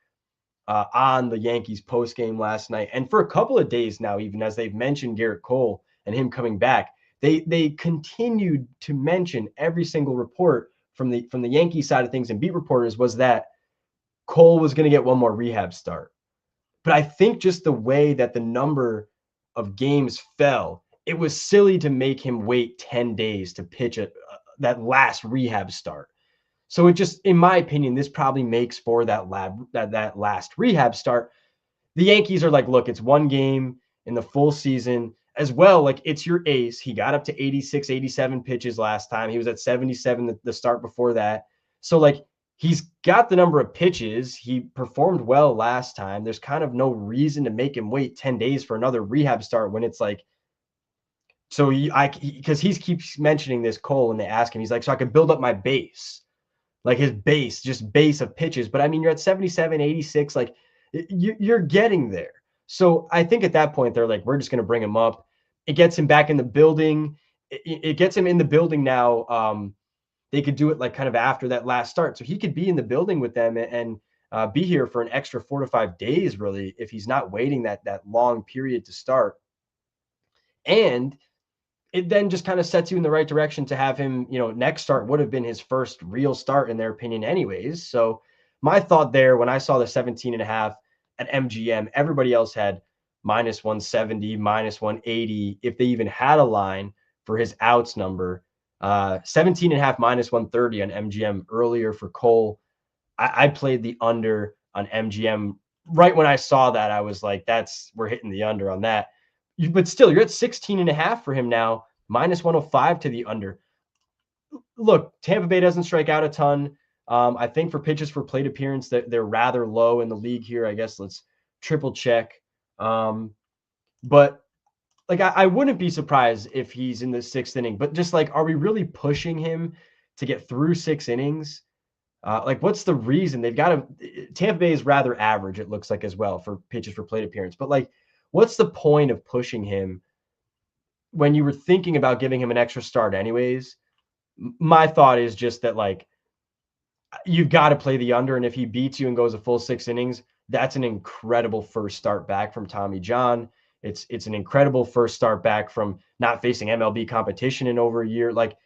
on the Yankees post game last night. And for a couple of days now, even as they've mentioned Garrett Cole and him coming back, they continued to mention every single report from the Yankee side of things and beat reporters was that Cole was going to get one more rehab start. But I think just the way that the number of games fell, it was silly to make him wait 10 days to pitch that last rehab start. So it just, in my opinion, this probably makes for that last rehab start. The Yankees are like, look, it's 1 game in the full season as well. Like, it's your ace. He got up to 86, 87 pitches last time. He was at 77 the start before that. So like, he's got the number of pitches. He performed well last time. There's kind of no reason to make him wait 10 days for another rehab start when it's like, so because he keeps mentioning this, Cole, and they ask him, he's like, so I could build up my base, like his base of pitches. But I mean, you're at 77, 86, like you're getting there. So I think at that point, they're like, we're just going to bring him up. It gets him back in the building. It gets him in the building now. They could do it like kind of after that last start. So he could be in the building with them. And be here for an extra 4 to 5 days, really, if he's not waiting that long period to start. And it then just kind of sets you in the right direction to have him, next start would have been his first real start in their opinion anyways. So my thought there, when I saw the 17.5 at MGM, everybody else had minus 170, minus 180, if they even had a line for his outs number. 17.5 minus 130 on MGM earlier for Cole. I played the under on MGM. Right when I saw that, I was like, we're hitting the under on that. But still, you're at 16.5 for him now, minus 105 to the under. Look, Tampa Bay doesn't strike out a ton. I think for pitches for plate appearance, that they're rather low in the league here. I guess let's triple check. But like, I wouldn't be surprised if he's in the sixth inning. But just like, are we really pushing him to get through 6 innings? Like, what's the reason? They've got to. Tampa Bay is rather average, it looks like, as well, for pitches for plate appearance. But like, what's the point of pushing him when you were thinking about giving him an extra start anyways? My thought is just that, like, you've got to play the under, and if he beats you and goes a full 6 innings, that's an incredible first start back from Tommy John. It's an incredible first start back from not facing MLB competition in over a year. Like,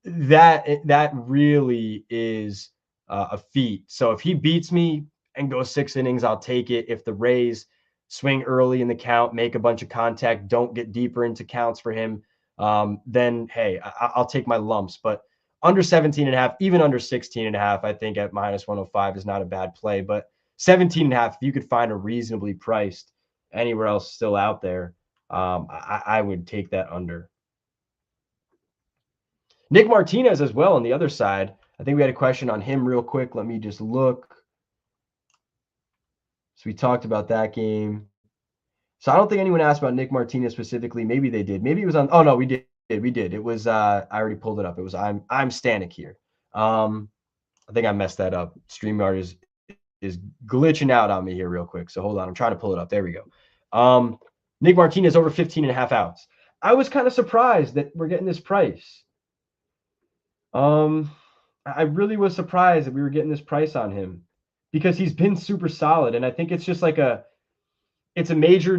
that really is a feat. So if he beats me and goes 6 innings, I'll take it. If the Rays swing early in the count, make a bunch of contact, don't get deeper into counts for him, then hey, I'll take my lumps. But under 17.5, even under 16.5, I think at minus 105 is not a bad play. But 17.5, if you could find a reasonably priced anywhere else still out there, I would take that under. Nick Martinez as well on the other side. I think we had a question on him real quick. Let me just look. So we talked about that game. So I don't think anyone asked about Nick Martinez specifically. Maybe they did. Maybe it was on. Oh no, we did. We did. It was. I already pulled it up. It was. I'm Stanek here. I think I messed that up. StreamYard is glitching out on me here real quick. So hold on. I'm trying to pull it up. There we go. Nick Martinez over 15.5 outs. I was kind of surprised that we're getting this price. I really was surprised that we were getting this price on him because he's been super solid. And I think it's just like it's a major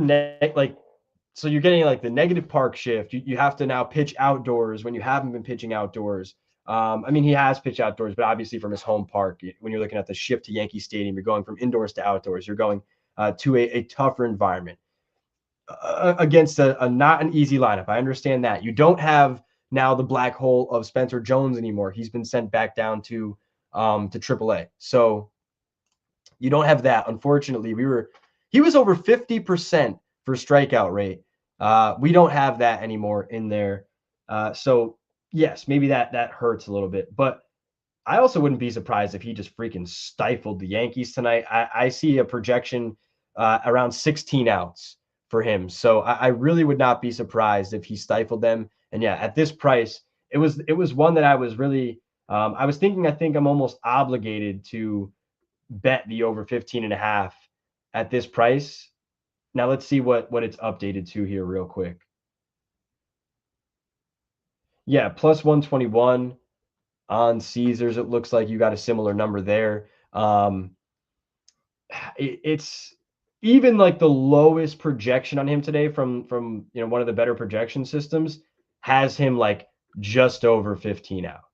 so you're getting like the negative park shift. You have to now pitch outdoors when you haven't been pitching outdoors. I mean, he has pitched outdoors, but obviously from his home park. When you're looking at the shift to Yankee Stadium, you're going from indoors to outdoors. You're going to a tougher environment against a not an easy lineup. I understand that. You don't have now the black hole of Spencer Jones anymore. He's been sent back down to AAA. So you don't have that. Unfortunately, he was over 50% for strikeout rate. We don't have that anymore in there. So yes, maybe that hurts a little bit. But I also wouldn't be surprised if he just freaking stifled the Yankees tonight. I see a projection around 16 outs for him. So I really would not be surprised if he stifled them. And yeah, at this price, it was one that I was really I was thinking, I think I'm almost obligated to bet the over 15.5 at this price. Now let's see what it's updated to here real quick. Yeah, plus 121 on Caesars. It looks like you got a similar number there. It's even like the lowest projection on him today from one of the better projection systems has him like just over 15 outs.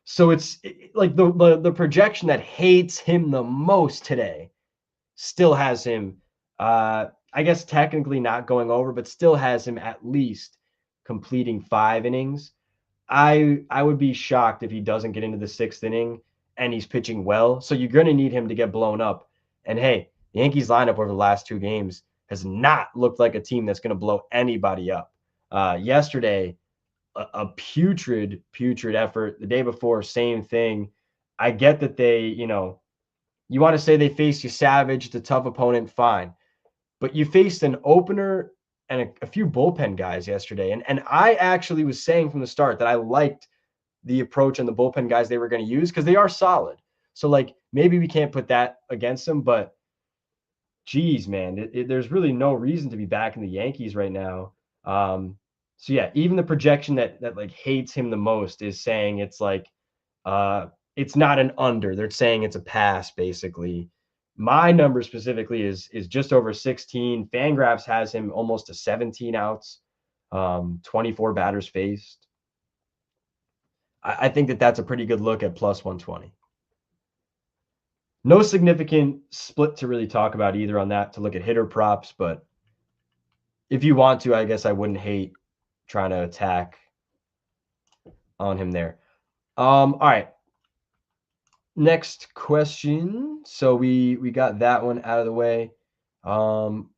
So it's like the projection that hates him the most today still has him, I guess technically not going over, but still has him at least completing 5 innings. I would be shocked if he doesn't get into the 6th inning and he's pitching well. So you're going to need him to get blown up. And hey, the Yankees lineup over the last 2 games has not looked like a team that's going to blow anybody up. Yesterday, a putrid effort. The day before, same thing. I get that they, you want to say they faced you savage, the tough opponent, fine. But you faced an opener and a few bullpen guys yesterday. And I actually was saying from the start that I liked the approach and the bullpen guys they were going to use because they are solid. So, like, maybe we can't put that against them, but geez, man, there's really no reason to be backing the Yankees right now. So yeah, even the projection that like hates him the most is saying it's like it's not an under. They're saying it's a pass, basically. My number specifically is just over 16. Fangraphs has him almost to 17 outs, 24 batters faced. I think that's a pretty good look at plus 120. No significant split to really talk about either on that to look at hitter props, but if you want to, I guess I wouldn't hate trying to attack on him there. All right. Next question. So we got that one out of the way.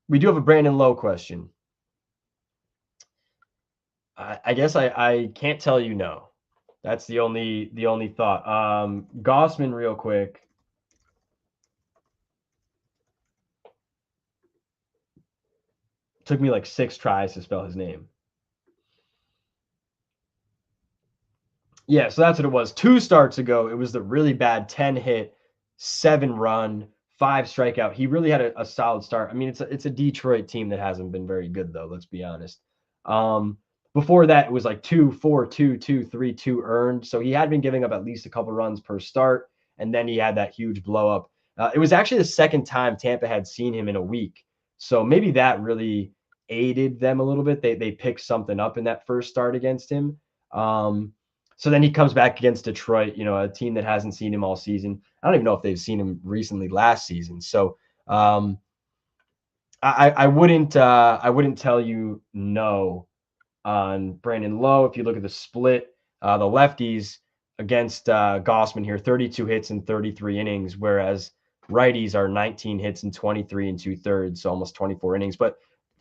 We do have a Brandon Lowe question. I guess I can't tell you no. That's the only thought. Gossman, real quick. Took me like 6 tries to spell his name. Yeah, so that's what it was. 2 starts ago, it was the really bad 10 hit, 7 run, 5 strikeout. He really had a solid start. I mean, it's a Detroit team that hasn't been very good though. Let's be honest. Before that, it was like 2, 4, 2, 2, 3, 2 earned. So he had been giving up at least a couple runs per start, and then he had that huge blow up. It was actually the second time Tampa had seen him in a week, so maybe that really aided them a little bit. They picked something up in that first start against him. So then he comes back against Detroit, a team that hasn't seen him all season. I don't even know if they've seen him recently last season. So I wouldn't tell you no on Brandon Lowe. If you look at the split, the lefties against Gossman here, 32 hits in 33 innings, whereas righties are 19 hits in 23 and 2/3, so almost 24 innings. But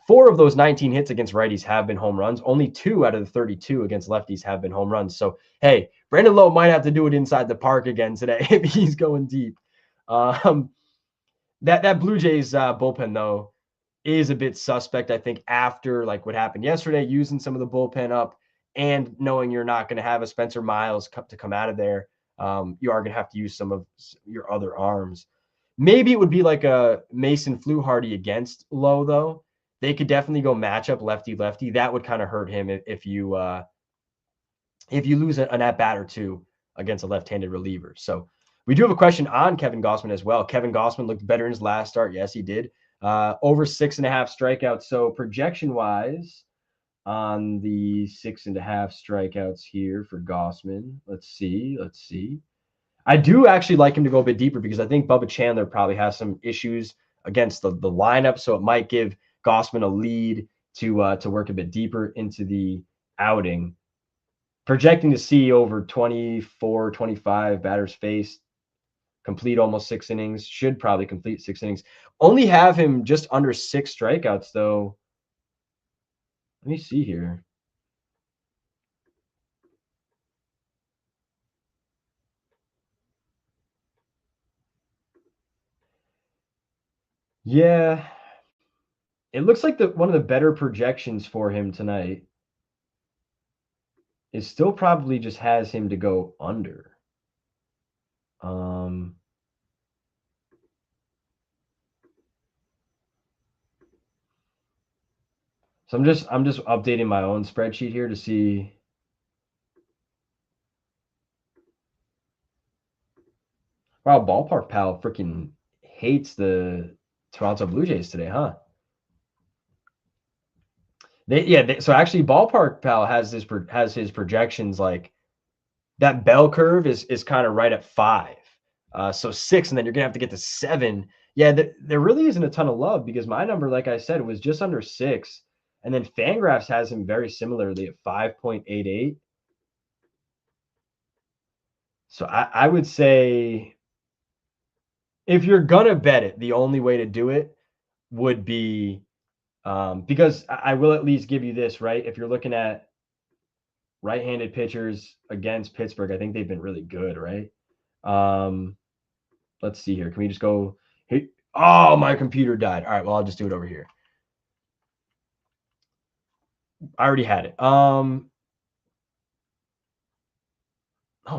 4 of those 19 hits against righties have been home runs. Only 2 out of the 32 against lefties have been home runs. So, hey, Brandon Lowe might have to do it inside the park again today if he's going deep. That Blue Jays bullpen, though, is a bit suspect, I think, after like what happened yesterday, using some of the bullpen up and knowing you're not going to have a Spencer Miles to come out of there. You are going to have to use some of your other arms. Maybe it would be like a Mason Fluharty against Lowe, though. They could definitely go matchup lefty-lefty. That would kind of hurt him if you lose an at-bat or two against a left-handed reliever. So we do have a question on Kevin Gossman as well. Kevin Gossman looked better in his last start. Yes, he did. Over 6.5 strikeouts. So projection-wise, on the 6.5 strikeouts here for Gossman, let's see. I do actually like him to go a bit deeper because I think Bubba Chandler probably has some issues against the lineup, so it might give Gossman a lead to work a bit deeper into the outing. Projecting to see over 24, 25 batters faced, complete almost 6 innings, should probably complete 6 innings. Only have him just under 6 strikeouts, though. Let me see here. Yeah. It looks like one of the better projections for him tonight is still probably just has him to go under. So I'm just updating my own spreadsheet here to see. Wow, Ballpark Pal freaking hates the Toronto Blue Jays today, huh? So actually Ballpark Pal has his projections like that bell curve is kind of right at 5. So 6, and then you're gonna have to get to 7. Yeah, there really isn't a ton of love because my number, like I said, was just under 6. And then Fangraphs has him very similarly at 5.88. So I would say if you're gonna bet it, the only way to do it would be because I will at least give you this, right? If you're looking at right-handed pitchers against Pittsburgh, I think they've been really good, right? Let's see here. Can we just go? Hey, oh, my computer died. All right, well, I'll just do it over here. I already had it. Oh,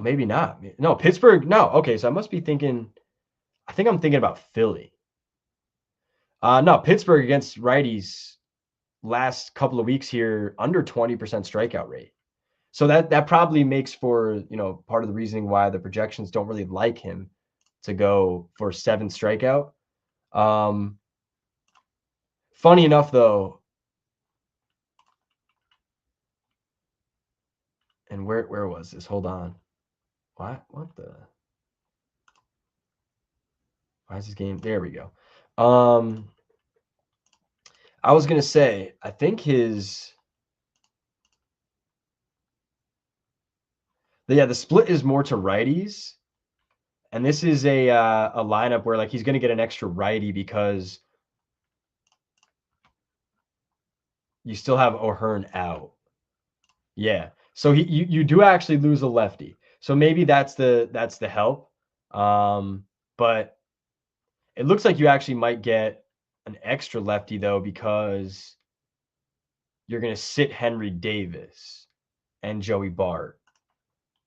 maybe not. No, Pittsburgh. No. Okay, so I must be thinking. I think I'm thinking about Philly. No, Pittsburgh against righties last couple of weeks here under 20% strikeout rate. So that probably makes for, part of the reasoning why the projections don't really like him to go for 7 strikeout. Funny enough, though, and where was this? Hold on. What the? Why is this game? There we go. I was gonna say, I think the split is more to righties, and this is a lineup where like he's gonna get an extra righty because you still have O'Hearn out. Yeah, so you do actually lose a lefty, so maybe that's the help. But it looks like you actually might get an extra lefty though because you're gonna sit Henry Davis and Joey Bart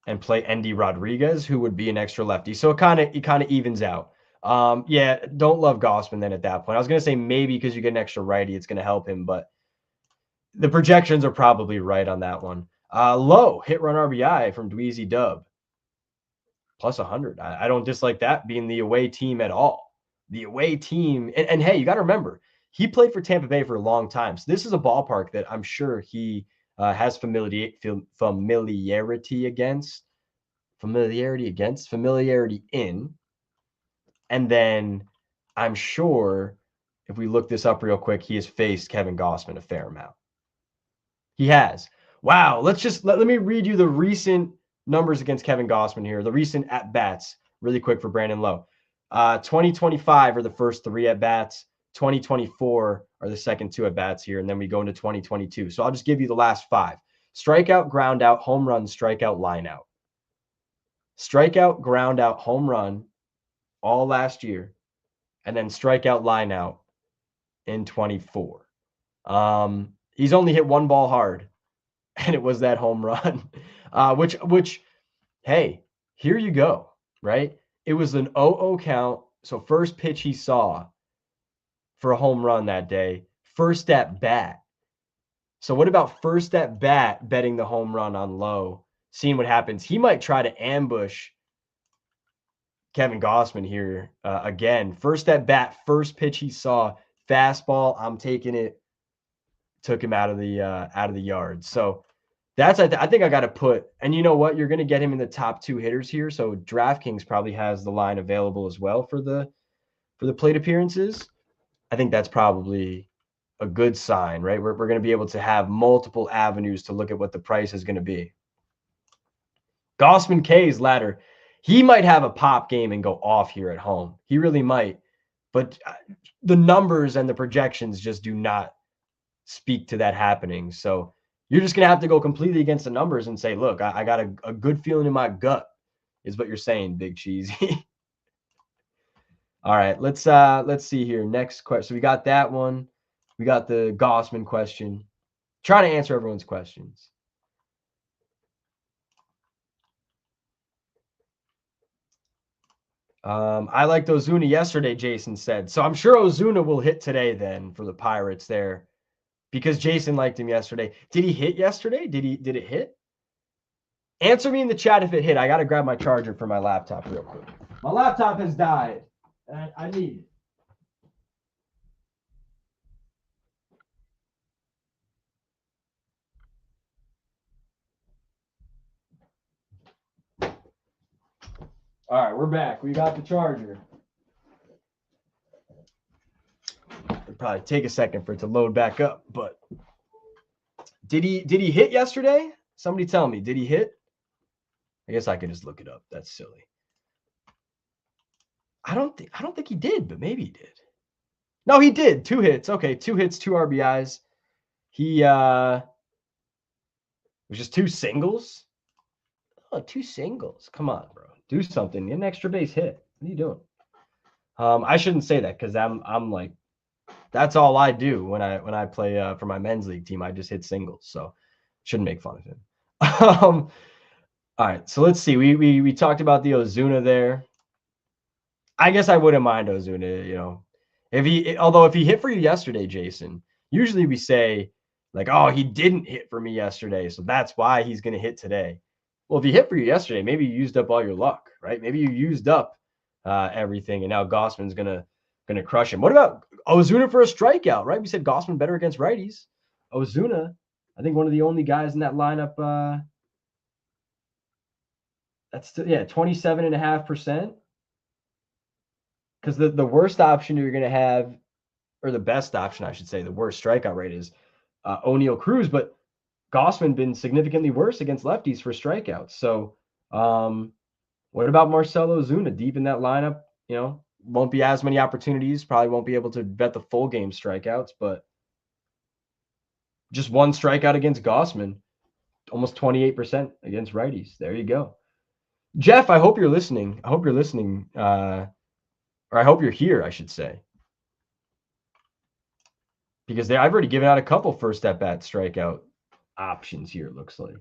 and play Endy Rodriguez, who would be an extra lefty. So it kind of evens out. Yeah, don't love Gausman then at that point. I was gonna say maybe because you get an extra righty, it's gonna help him, but the projections are probably right on that one. Low hit run RBI from Dweezy Dub plus 100. I don't dislike that being the away team at all. The away team, and hey, you got to remember he played for Tampa Bay for a long time, so this is a ballpark that I'm sure he has familiarity in. And then I'm sure if we look this up real quick, he has faced Kevin Gausman a fair amount. He has. Wow. Let me read you the recent numbers against Kevin Gausman here, the recent at bats, really quick for Brandon Lowe. 2025 are the first 3 at bats. 2024 are the second 2 at bats here, and then we go into 2022. So I'll just give you the last 5. Strikeout, ground out, home run, strikeout, line out. Strikeout, ground out, home run all last year, and then strikeout, line out in 24. He's only hit 1 ball hard, and it was that home run, which, hey, here you go, right? It was an 0-0 count. So first pitch he saw for a home run that day, first at bat. So what about first at bat betting the home run on Lowe, seeing what happens? He might try to ambush Kevin Gausman here again. First at bat, first pitch he saw, fastball. I'm taking it. Took him out of the yard. So that's I think I got to put. And you know what? You're going to get him in the top 2 hitters here. So DraftKings probably has the line available as well for the plate appearances. I think that's probably a good sign, right? We're going to be able to have multiple avenues to look at what the price is going to be. Gausman K's ladder. He might have a pop game and go off here at home. He really might. But the numbers and the projections just do not speak to that happening. So you're just going to have to go completely against the numbers and say, look, I got a good feeling in my gut is what you're saying, Big Cheesy. All right, let's see here. Next question. So we got that one. We got the Gausman question. Trying to answer everyone's questions. I liked Ozuna yesterday, Jason said. So I'm sure Ozuna will hit today then for the Pirates there because Jason liked him yesterday. Did he hit yesterday? Did it hit? Answer me in the chat if it hit. I got to grab my charger for my laptop real quick. My laptop has died. And I need it. All right, we're back. We got the charger. It'll probably take a second for it to load back up, but did he hit yesterday? Somebody tell me, did he hit? I guess I could just look it up. That's silly. I don't think he did, but maybe he did. No, he did. 2 hits. Okay, 2 hits, 2 RBIs. He was just 2 singles. Oh, 2 singles. Come on, bro. Do something. Get an extra base hit. What are you doing? I shouldn't say that because I'm like, that's all I do when I play for my men's league team. I just hit singles, so shouldn't make fun of him. All right, so let's see. We talked about the Ozuna there. I guess I wouldn't mind Ozuna, you know, if he hit for you yesterday, Jason. Usually we say like, oh, he didn't hit for me yesterday, so that's why he's going to hit today. Well, if he hit for you yesterday, maybe you used up all your luck, right? Maybe you used up everything, and now Gausman's gonna going to crush him. What about Ozuna for a strikeout, right? We said Gossman better against righties. Ozuna, I think one of the only guys in that lineup. That's 27.5%. Because the worst option you're going to have, or the best option, I should say, the worst strikeout rate is O'Neal Cruz, but Gossman been significantly worse against lefties for strikeouts. So what about Marcell Ozuna deep in that lineup? Won't be as many opportunities, probably won't be able to bet the full game strikeouts, but just one strikeout against Gossman, almost 28% against righties. There you go. Jeff, I hope you're listening. I hope you're listening, or I hope you're here, I should say. Because I've already given out a couple first at-bat strikeout options here, it looks like.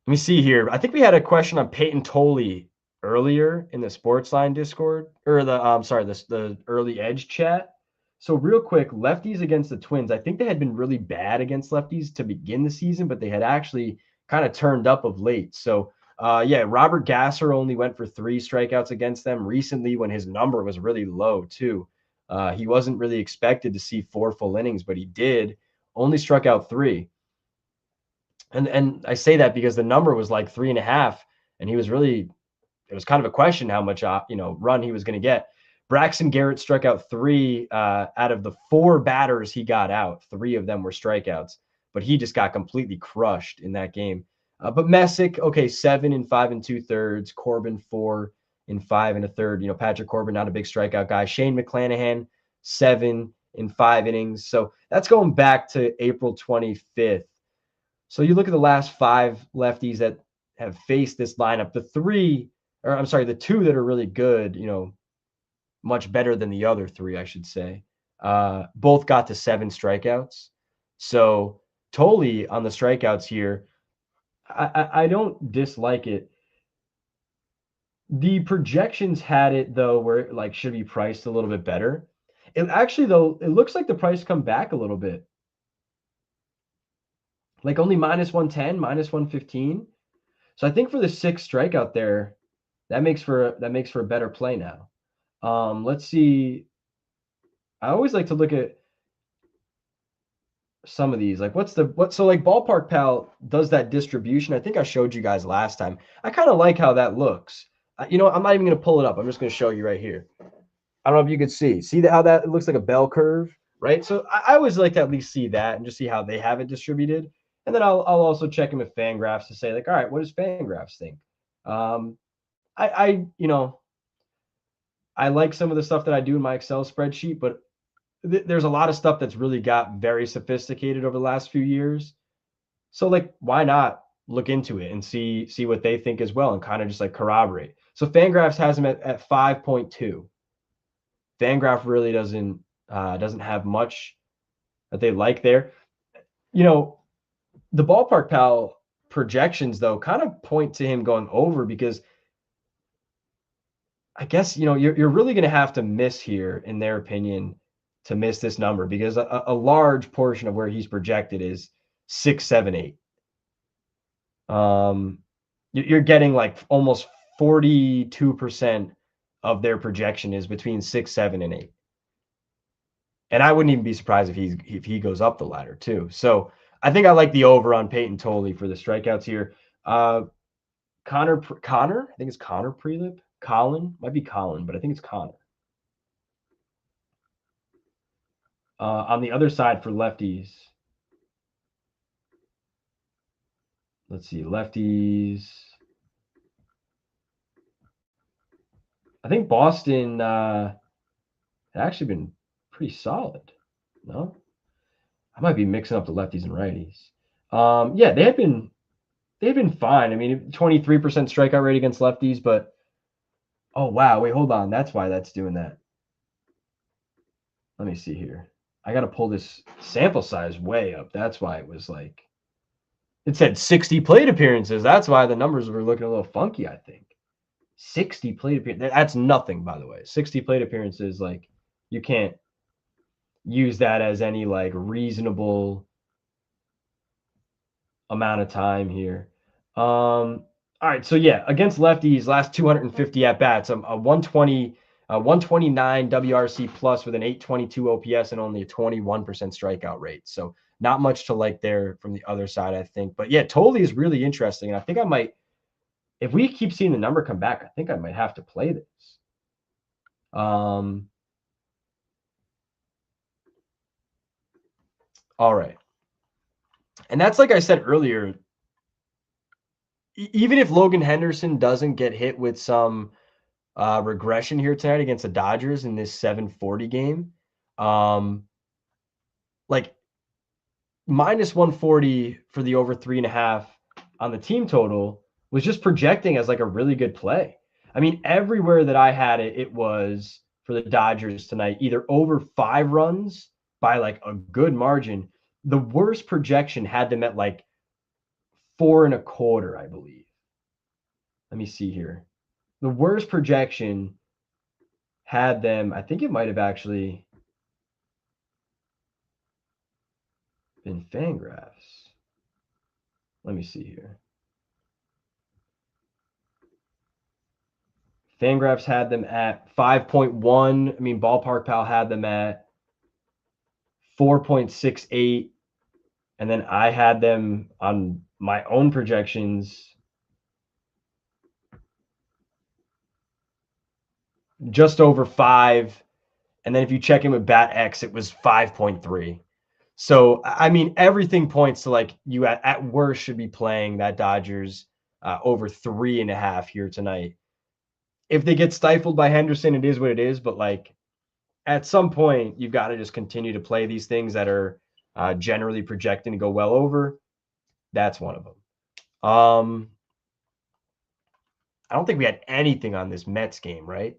Let me see here. I think we had a question on Peyton Tolley earlier in the Sportsline Discord, or the early edge chat. So real quick, lefties against the Twins. I think they had been really bad against lefties to begin the season, but they had actually kind of turned up of late. So Robert Gasser only went for 3 strikeouts against them recently when his number was really low too. He wasn't really expected to see 4 full innings, but he did. Only struck out 3. And I say that because the number was like 3.5, and it was kind of a question how much run he was going to get. Braxton Garrett struck out 3 out of the 4 batters he got out. 3 of them were strikeouts, but he just got completely crushed in that game. But Messick, 7 in 5 2/3. Corbin 4 in 5 1/3. Patrick Corbin, not a big strikeout guy. Shane McClanahan 7 in 5 innings. So that's going back to April 25th. So you look at the last 5 lefties that have faced this lineup. The 2 that are really good, much better than the other 3, I should say. Both got to 7 strikeouts. So Tolley on the strikeouts here, I don't dislike it. The projections had it though, where it should be priced a little bit better. It actually though, it looks like the price come back a little bit. Only -110, -115. So I think for the 6 strikeout there, that makes for a better play now. Let's see. I always like to look at some of these. So Ballpark Pal does that distribution. I think I showed you guys last time. I kind of like how that looks. I'm not even going to pull it up. I'm just going to show you right here. I don't know if you could see how that it looks like a bell curve, right? So I always like to at least see that and just see how they have it distributed. And then I'll also check them with Fangraphs to say all right, what does Fangraphs think? I like some of the stuff that I do in my Excel spreadsheet, but there's a lot of stuff that's really got very sophisticated over the last few years. So why not look into it and see what they think as well and kind of just corroborate. So Fangraphs has them at 5.2. Fangraph really doesn't have much that they like there. The Ballpark Pal projections though kind of point to him going over, because I guess you're really going to have to miss here, in their opinion, to miss this number, because a large portion of where he's projected is 6, 7, 8. You're getting almost 42% of their projection is between 6, 7, and 8. And I wouldn't even be surprised if he goes up the ladder too. So I think I like the over on Peyton Tolley for the strikeouts here. Connor, I think it's Connor Prelip. Colin, might be Colin, but I think it's Connor. On the other side for lefties, let's see, lefties. I think Boston had actually been pretty solid. No, I might be mixing up the lefties and righties. They've been fine. I mean, 23% strikeout rate against lefties, but oh wow, wait, hold on. That's why that's doing that. Let me see here. I got to pull this sample size way up. That's why it was it said 60 plate appearances. That's why the numbers were looking a little funky, I think. 60 plate appearances. That's nothing, by the way. 60 plate appearances, you can't use that as any reasonable amount of time here. All right, so yeah, against lefties, last 250 at bats, a 120, 129 WRC plus with an 822 OPS and only a 21% strikeout rate. So not much to like there from the other side, I think. But yeah, Tolley is really interesting, and I think I might, if we keep seeing the number come back, I think I might have to play this. All right, and that's like I said earlier. Even if Logan Henderson doesn't get hit with some regression here tonight against the Dodgers in this 740 game, like minus 140 for the over 3.5 on the team total was just projecting as like a really good play. I mean, everywhere that I had it, it was for the Dodgers tonight, either over 5 runs by like a good margin. The worst projection had them at like 4.25, I believe. Let me see here. The worst projection had them, I think it might have actually been Fangraphs. Let me see here. Fangraphs had them at 5.1. I mean, Ballpark Pal had them at 4.68. And then I had them on my own projections just over 5. And then if you check in with BatX, it was 5.3. So, I mean, everything points to like you at worst should be playing that Dodgers over 3.5 here tonight. If they get stifled by Henderson, it is what it is. But like at some point, you've got to just continue to play these things that are generally projecting to go well over. That's one of them. I don't think we had anything on this Mets game, right?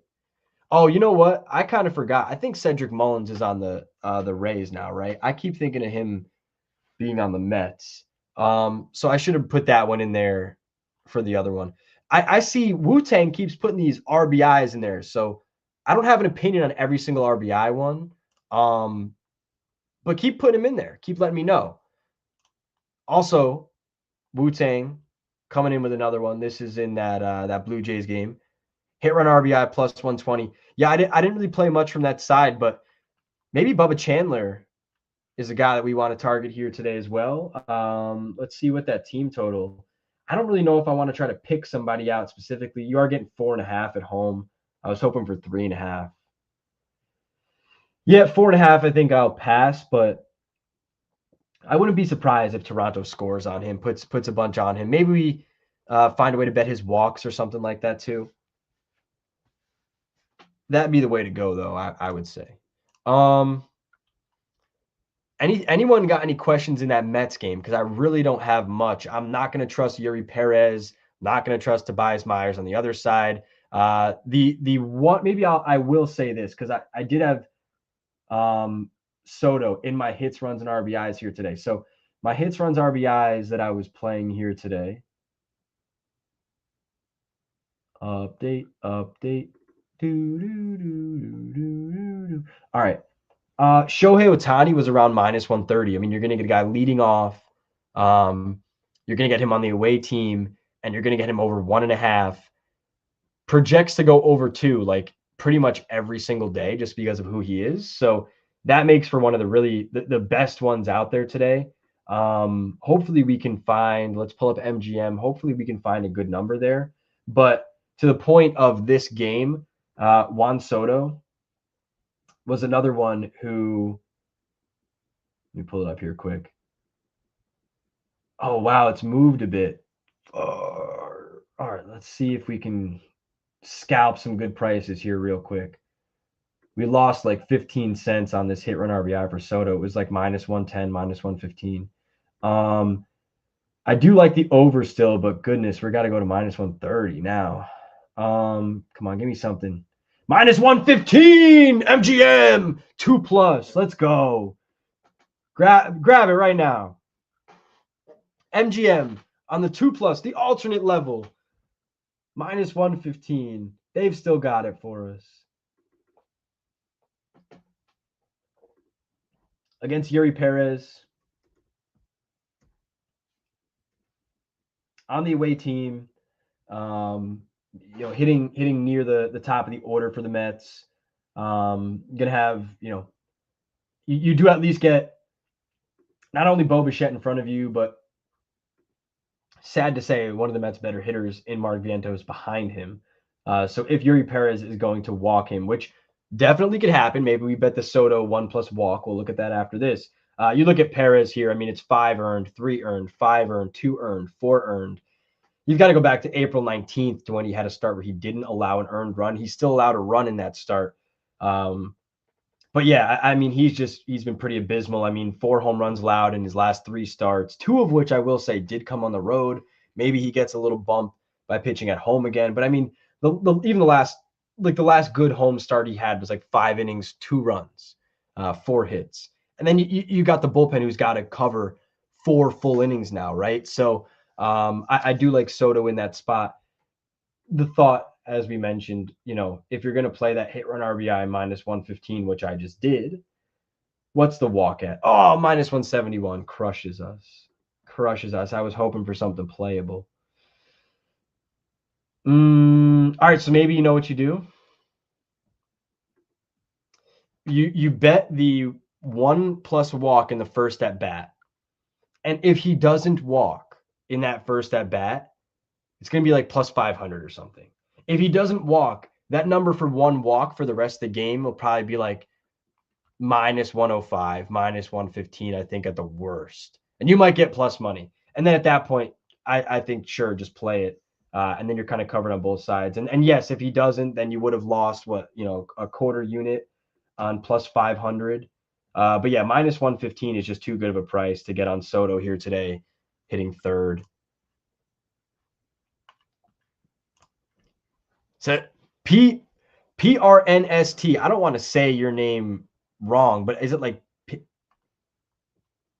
Oh, you know what? I kind of forgot. I think Cedric Mullins is on the Rays now, right? I keep thinking of him being on the Mets. So I should have put that one in there for the other one. I see Wu-Tang keeps putting these RBIs in there. So I don't have an opinion on every single RBI one. But keep putting him in there. Keep letting me know. Also, Wu-Tang coming in with another one. This is in that Blue Jays game. Hit run RBI plus 120. Yeah, I didn't really play much from that side, but maybe Bubba Chandler is a guy that we want to target here today as well. Let's see what that team total. I don't really know if I want to try to pick somebody out specifically. You are getting 4.5 at home. I was hoping for 3.5. Yeah, 4.5. I think I'll pass, but I wouldn't be surprised if Toronto scores on him, puts a bunch on him. Maybe we find a way to bet his walks or something like that too. That'd be the way to go, though. I would say. Anyone got any questions in that Mets game? Because I really don't have much. I'm not going to trust Yuri Perez. Not going to trust Tobias Myers on the other side. The one maybe I will say this because I did have Soto in my hits, runs, and RBIs here today. So my hits, runs, RBIs that I was playing here today. Update. All right. Shohei Ohtani was around minus 130. I mean, you're going to get a guy leading off. You're going to get him on the away team, and you're going to get him over 1.5. Projects to go over 2, like pretty much every single day, just because of who he is. So that makes for one of the really the best ones out there today. Hopefully we can find. Let's pull up MGM. Hopefully we can find a good number there. But to the point of this game, Juan Soto was another one who. Let me pull it up here quick. Oh, wow, it's moved a bit. All right, let's see if we can scalp some good prices here real quick. We lost like 15 cents on this hit run RBI for Soto. It was like minus 110, minus 115. I do like the over still, but goodness, we got to go to minus 130 now. Come on, give me something. Minus 115, MGM, 2+. Let's go. Grab it right now. MGM on the 2+, the alternate level, minus 115. They've still got it for us. Against Yuri Perez on the away team. Hitting near the top of the order for the Mets. Gonna have, you do at least get not only Bo Bichette in front of you, but sad to say, one of the Mets' better hitters in Mark Vientos behind him. So if Yuri Perez is going to walk him, which definitely could happen, maybe we bet the Soto 1+ walk. We'll look at that after this. You look at Perez here. I mean, it's 5 earned, 3 earned, 5 earned, 2 earned, 4 earned. You've got to go back to April 19th to when he had a start where he didn't allow an earned run. He's still allowed a run in that start. But yeah, I mean, he's been pretty abysmal. I mean, 4 home runs allowed in his last 3 starts, 2 of which I will say did come on the road. Maybe he gets a little bump by pitching at home again. But I mean, even the last good home start he had was like 5 innings, 2 runs, 4 hits. And then you got the bullpen who's got to cover 4 full innings now, right? So I do like Soto in that spot. The thought, as we mentioned, if you're going to play that hit run RBI -115, which I just did, what's the walk at? Oh, -171 crushes us. I was hoping for something playable. All right, so maybe you know what you do. You bet the 1+ walk in the first at bat, and if he doesn't walk in that first at bat, it's going to be like +500 or something. If he doesn't walk, that number for 1 walk for the rest of the game will probably be like -105, -115, I think, at the worst. And you might get plus money. And then at that point, I think, sure, just play it. And then you're kind of covered on both sides. And yes, if he doesn't, then you would have lost a quarter unit on +500. But yeah, -115 is just too good of a price to get on Soto here today, hitting third. So PRNST. I don't want to say your name wrong, but is it like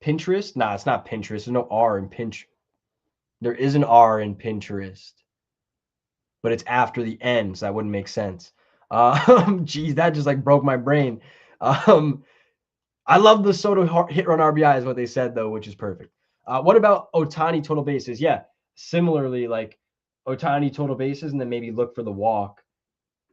Pinterest? Nah, it's not Pinterest. There's no R in Pinterest. There is an R in Pinterest, but it's after the N, so that wouldn't make sense. Geez, that just like broke my brain. I love the Soto hit run RBI is what they said though, which is perfect. What about Ohtani total bases? Yeah, similarly, like Ohtani total bases, and then maybe look for the walk.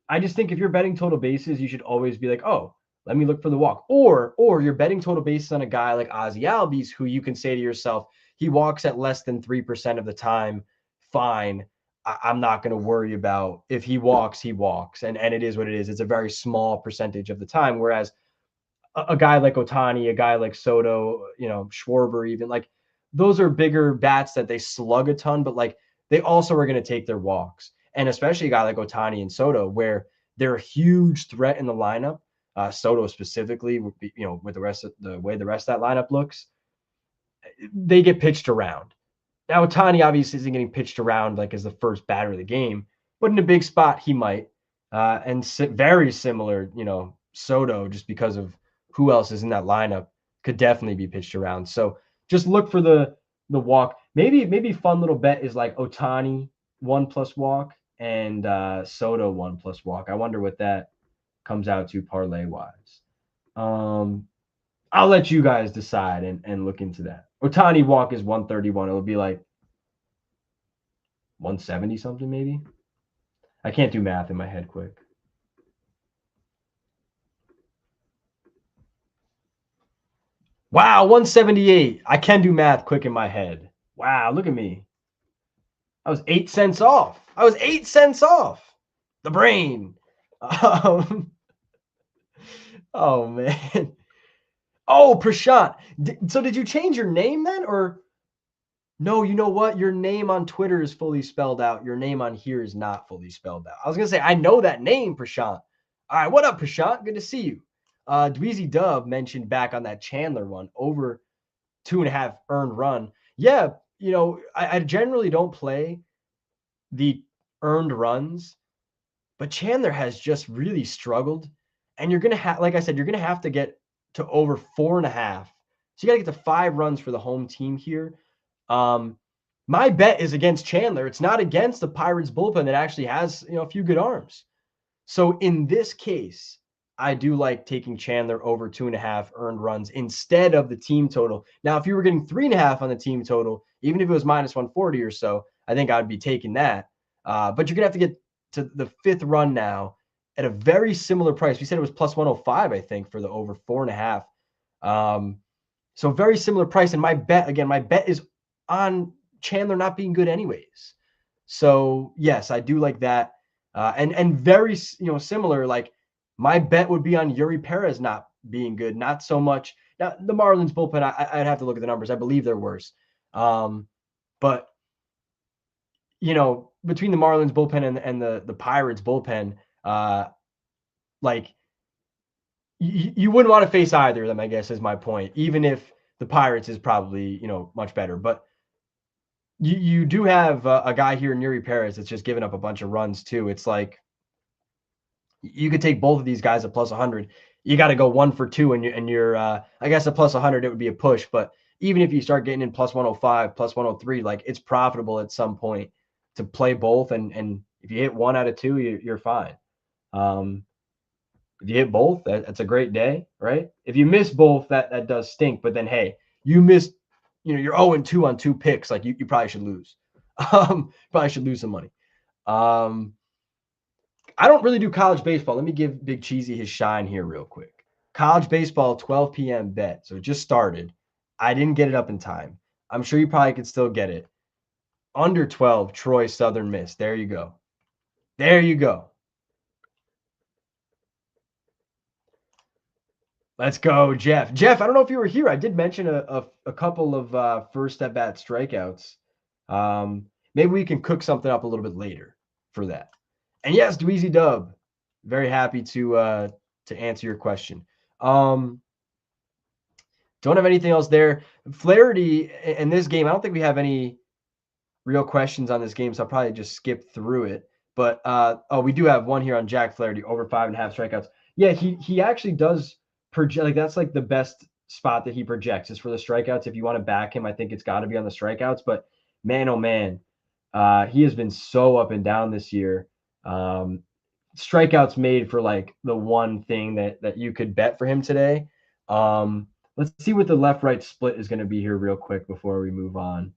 I just think if you're betting total bases, you should always be like, oh, let me look for the walk. Or you're betting total bases on a guy like Ozzy Albies, who you can say to yourself, he walks at less than 3% of the time. Fine. I'm not going to worry about if he walks, he walks. And it is what it is. It's a very small percentage of the time. Whereas a guy like Ohtani, a guy like Soto, Schwarber, even, like, those are bigger bats that they slug a ton, but like they also are going to take their walks. And especially a guy like Ohtani and Soto, where they're a huge threat in the lineup. Soto specifically, with the way the rest of that lineup looks, they get pitched around. Now, Ohtani obviously isn't getting pitched around like as the first batter of the game, but in a big spot, he might. And very similar, Soto, just because of who else is in that lineup, could definitely be pitched around. So just look for the walk. Maybe fun little bet is like Ohtani 1+ walk and Soto 1+ walk. I wonder what that comes out to parlay wise. I'll let you guys decide and look into that. Ohtani walk is 131. It'll be like 170 something maybe. I can't do math in my head quick. Wow, 178. I can do math quick in my head. Wow, look at me. I was 8 cents off. The brain. Oh, man. Oh, Prashant. So did you change your name then? Or no, you know what? Your name on Twitter is fully spelled out. Your name on here is not fully spelled out. I was going to say, I know that name, Prashant. All right, what up, Prashant? Good to see you. Dweezy Dub mentioned back on that Chandler one, over 2.5 earned run. Yeah, I generally don't play the earned runs, but Chandler has just really struggled. And you're going to have, like I said, you're going to have to get to over 4.5. So you got to get to 5 runs for the home team here. My bet is against Chandler. It's not against the Pirates bullpen that actually has, a few good arms. So in this case, I do like taking Chandler over 2.5 earned runs instead of the team total. Now, if you were getting 3.5 on the team total, even if it was -140 or so, I think I would be taking that. But you're going to have to get to the 5th run now at a very similar price. We said it was plus 105, I think, for the over 4.5. So very similar price. And my bet is on Chandler not being good anyways. So yes, I do like that. And very, similar, like my bet would be on Yuri Perez not being good, not so much. Now, the Marlins bullpen, I'd have to look at the numbers. I believe they're worse. But, between the Marlins bullpen and the Pirates bullpen, like you wouldn't want to face either of them, I guess, is my point, even if the Pirates is probably, much better. But you do have a guy here, Yuri Perez, that's just giving up a bunch of runs too. It's like you could take both of these guys at plus 100. You got to go 1 for 2, and you're I guess at plus 100 it would be a push, but even if you start getting in plus 105, plus 103, like it's profitable at some point to play both, and if you hit 1 out of 2, you're fine. If you hit both, that's a great day, right? If you miss both, that does stink. But then, hey, you missed, you're 0-2 on 2 picks. Like you probably should lose. Probably should lose some money. I don't really do college baseball. Let me give Big Cheesy his shine here real quick. College baseball, 12 p.m. bet. So it just started. I didn't get it up in time. I'm sure you probably could still get it. Under 12, Troy Southern Miss. There you go. There you go. Let's go, Jeff. Jeff, I don't know if you were here. I did mention a couple of first at-bat strikeouts. Maybe we can cook something up a little bit later for that. And yes, Dweezy Dub, very happy to answer your question. Don't have anything else there. Flaherty in this game, I don't think we have any real questions on this game, so I'll probably just skip through it. But we do have one here on Jack Flaherty, over 5.5 strikeouts. Yeah, he actually does project, like that's like the best spot that he projects is for the strikeouts. If you want to back him, I think it's got to be on the strikeouts. But man, oh man, he has been so up and down this year. Strikeouts made for like the one thing that you could bet for him today. Let's see what the left-right split is going to be here real quick before we move on.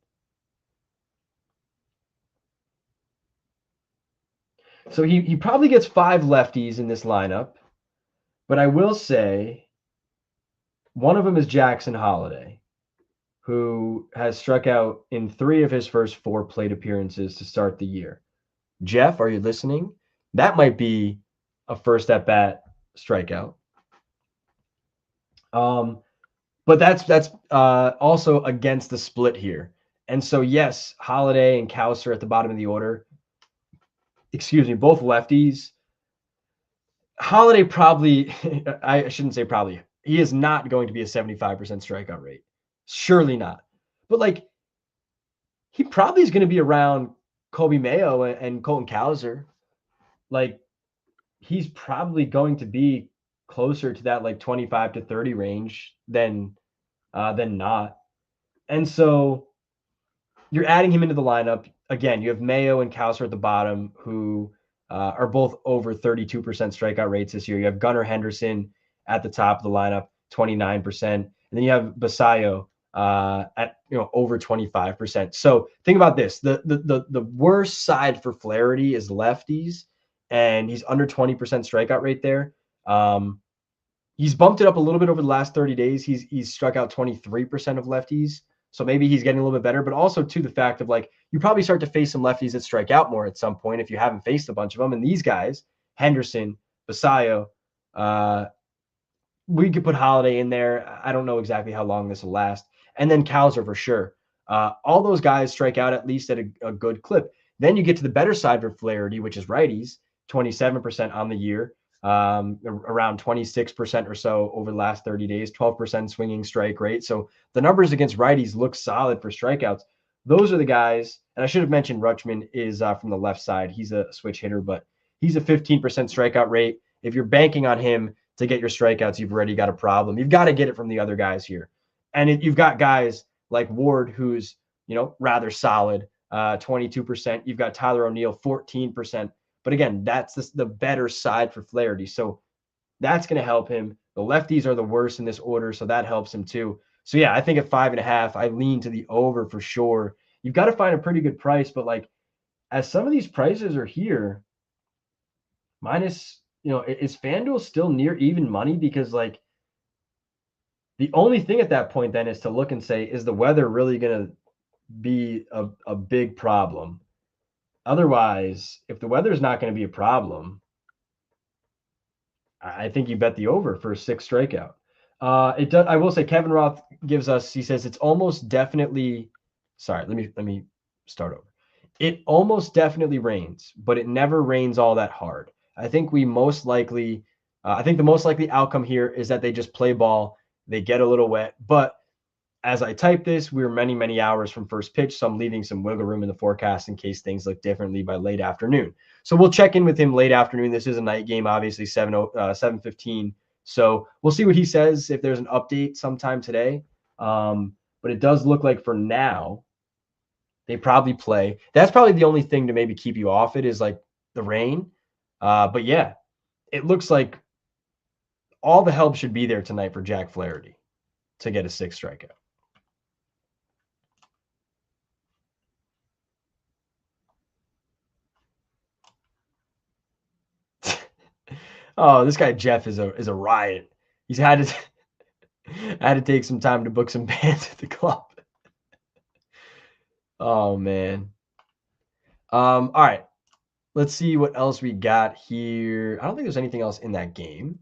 So he probably gets 5 lefties in this lineup, but I will say one of them is Jackson Holliday, who has struck out in 3 of his first 4 plate appearances to start the year. Jeff, are you listening? That might be a first at-bat strikeout. But that's also against the split here. And so, yes, Holliday and Kouser at the bottom of the order. Excuse me, both lefties. Holliday probably, I shouldn't say probably, he is not going to be a 75% strikeout rate. Surely not. But like, he probably is going to be around Kobe Mayo and Colton Kouser. Like, he's probably going to be closer to that like 25 to 30 range than not. And so you're adding him into the lineup. Again, you have Mayo and Kouser at the bottom, who are both over 32% strikeout rates this year. You have Gunnar Henderson at the top of the lineup, 29%. And then you have Basayo at over 25%. So think about this. The worst side for Flaherty is lefties, and he's under 20% strikeout rate there. He's bumped it up a little bit over the last 30 days. He's struck out 23% of lefties. So maybe he's getting a little bit better, but also to the fact of like, you probably start to face some lefties that strike out more at some point if you haven't faced a bunch of them. And these guys, Henderson, Basayo, we could put Holliday in there. I don't know exactly how long this will last. And then Kouser for sure. All those guys strike out at least at a good clip. Then you get to the better side for Flaherty, which is righties, 27% on the year, around 26% or so over the last 30 days, 12% swinging strike rate. So the numbers against righties look solid for strikeouts. Those are the guys, and I should have mentioned Rutschman is from the left side. He's a switch hitter, but he's a 15% strikeout rate. If you're banking on him to get your strikeouts, you've already got a problem. You've got to get it from the other guys here. And you've got guys like Ward, who's, rather solid, 22%. You've got Tyler O'Neill, 14%. But again, that's the better side for Flaherty. So that's going to help him. The lefties are the worst in this order, so that helps him too. So yeah, I think at 5.5, I lean to the over for sure. You've got to find a pretty good price, but like, as some of these prices are here, minus, is FanDuel still near even money? Because like the only thing at that point then is to look and say, is the weather really going to be a big problem? Otherwise, if the weather is not going to be a problem, I think you bet the over for a 6 strikeout. It does. I will say Kevin Roth gives us. He says it's almost definitely. Sorry, let me start over. It almost definitely rains, but it never rains all that hard. I think we most likely. I think the most likely outcome here is that they just play ball. They get a little wet, but as I type this, we're many, many hours from first pitch, so I'm leaving some wiggle room in the forecast in case things look differently by late afternoon. So we'll check in with him late afternoon. This is a night game, obviously 7:15. So we'll see what he says if there's an update sometime today. But it does look like for now, they probably play. That's probably the only thing to maybe keep you off it is like the rain. But yeah, it looks like all the help should be there tonight for Jack Flaherty to get a 6 strikeout. Oh, this guy Jeff is a riot. He's had to had to take some time to book some bands at the club. Oh man. All right. Let's see what else we got here. I don't think there's anything else in that game.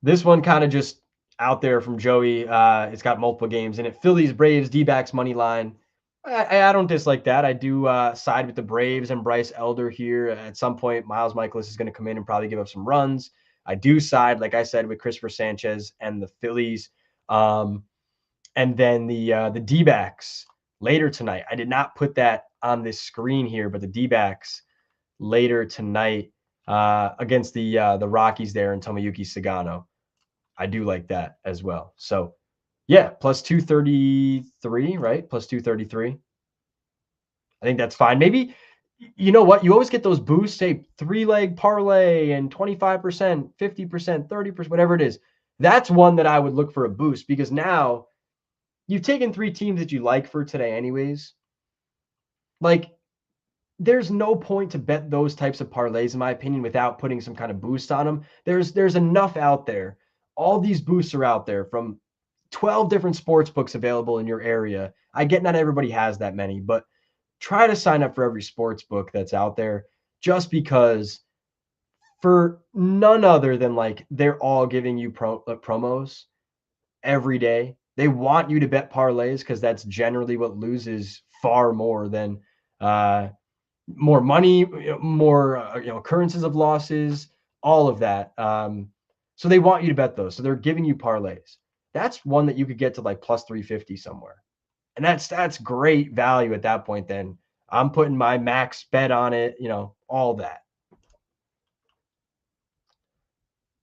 This one kind of just out there from Joey. It's got multiple games in it. Phillies, Braves, D-backs money line. I don't dislike that. I do side with the Braves and Bryce Elder here. At some point, Miles Michaelis is going to come in and probably give up some runs. I do side, like I said, with Christopher Sanchez and the Phillies. And then the D-backs later tonight. I did not put that on this screen here, but the D-backs later tonight against the Rockies there and Tomoyuki Sagano. I do like that as well. So yeah, plus 233, right? Plus 233. I think that's fine. Maybe, you know what? You always get those boosts, say 3-leg parlay and 25%, 50%, 30%, whatever it is. That's one that I would look for a boost because now you've taken 3 teams that you like for today, anyways. Like, there's no point to bet those types of parlays, in my opinion, without putting some kind of boost on them. There's enough out there. All these boosts are out there from 12 different sports books available in your area. I get not everybody has that many, but try to sign up for every sports book that's out there just because for none other than like they're all giving you promos every day. They want you to bet parlays because that's generally what loses far more than more money, more occurrences of losses, all of that. So they want you to bet those. So they're giving you parlays. That's one that you could get to like plus 350 somewhere. And that's great value at that point. Then I'm putting my max bet on it, all that.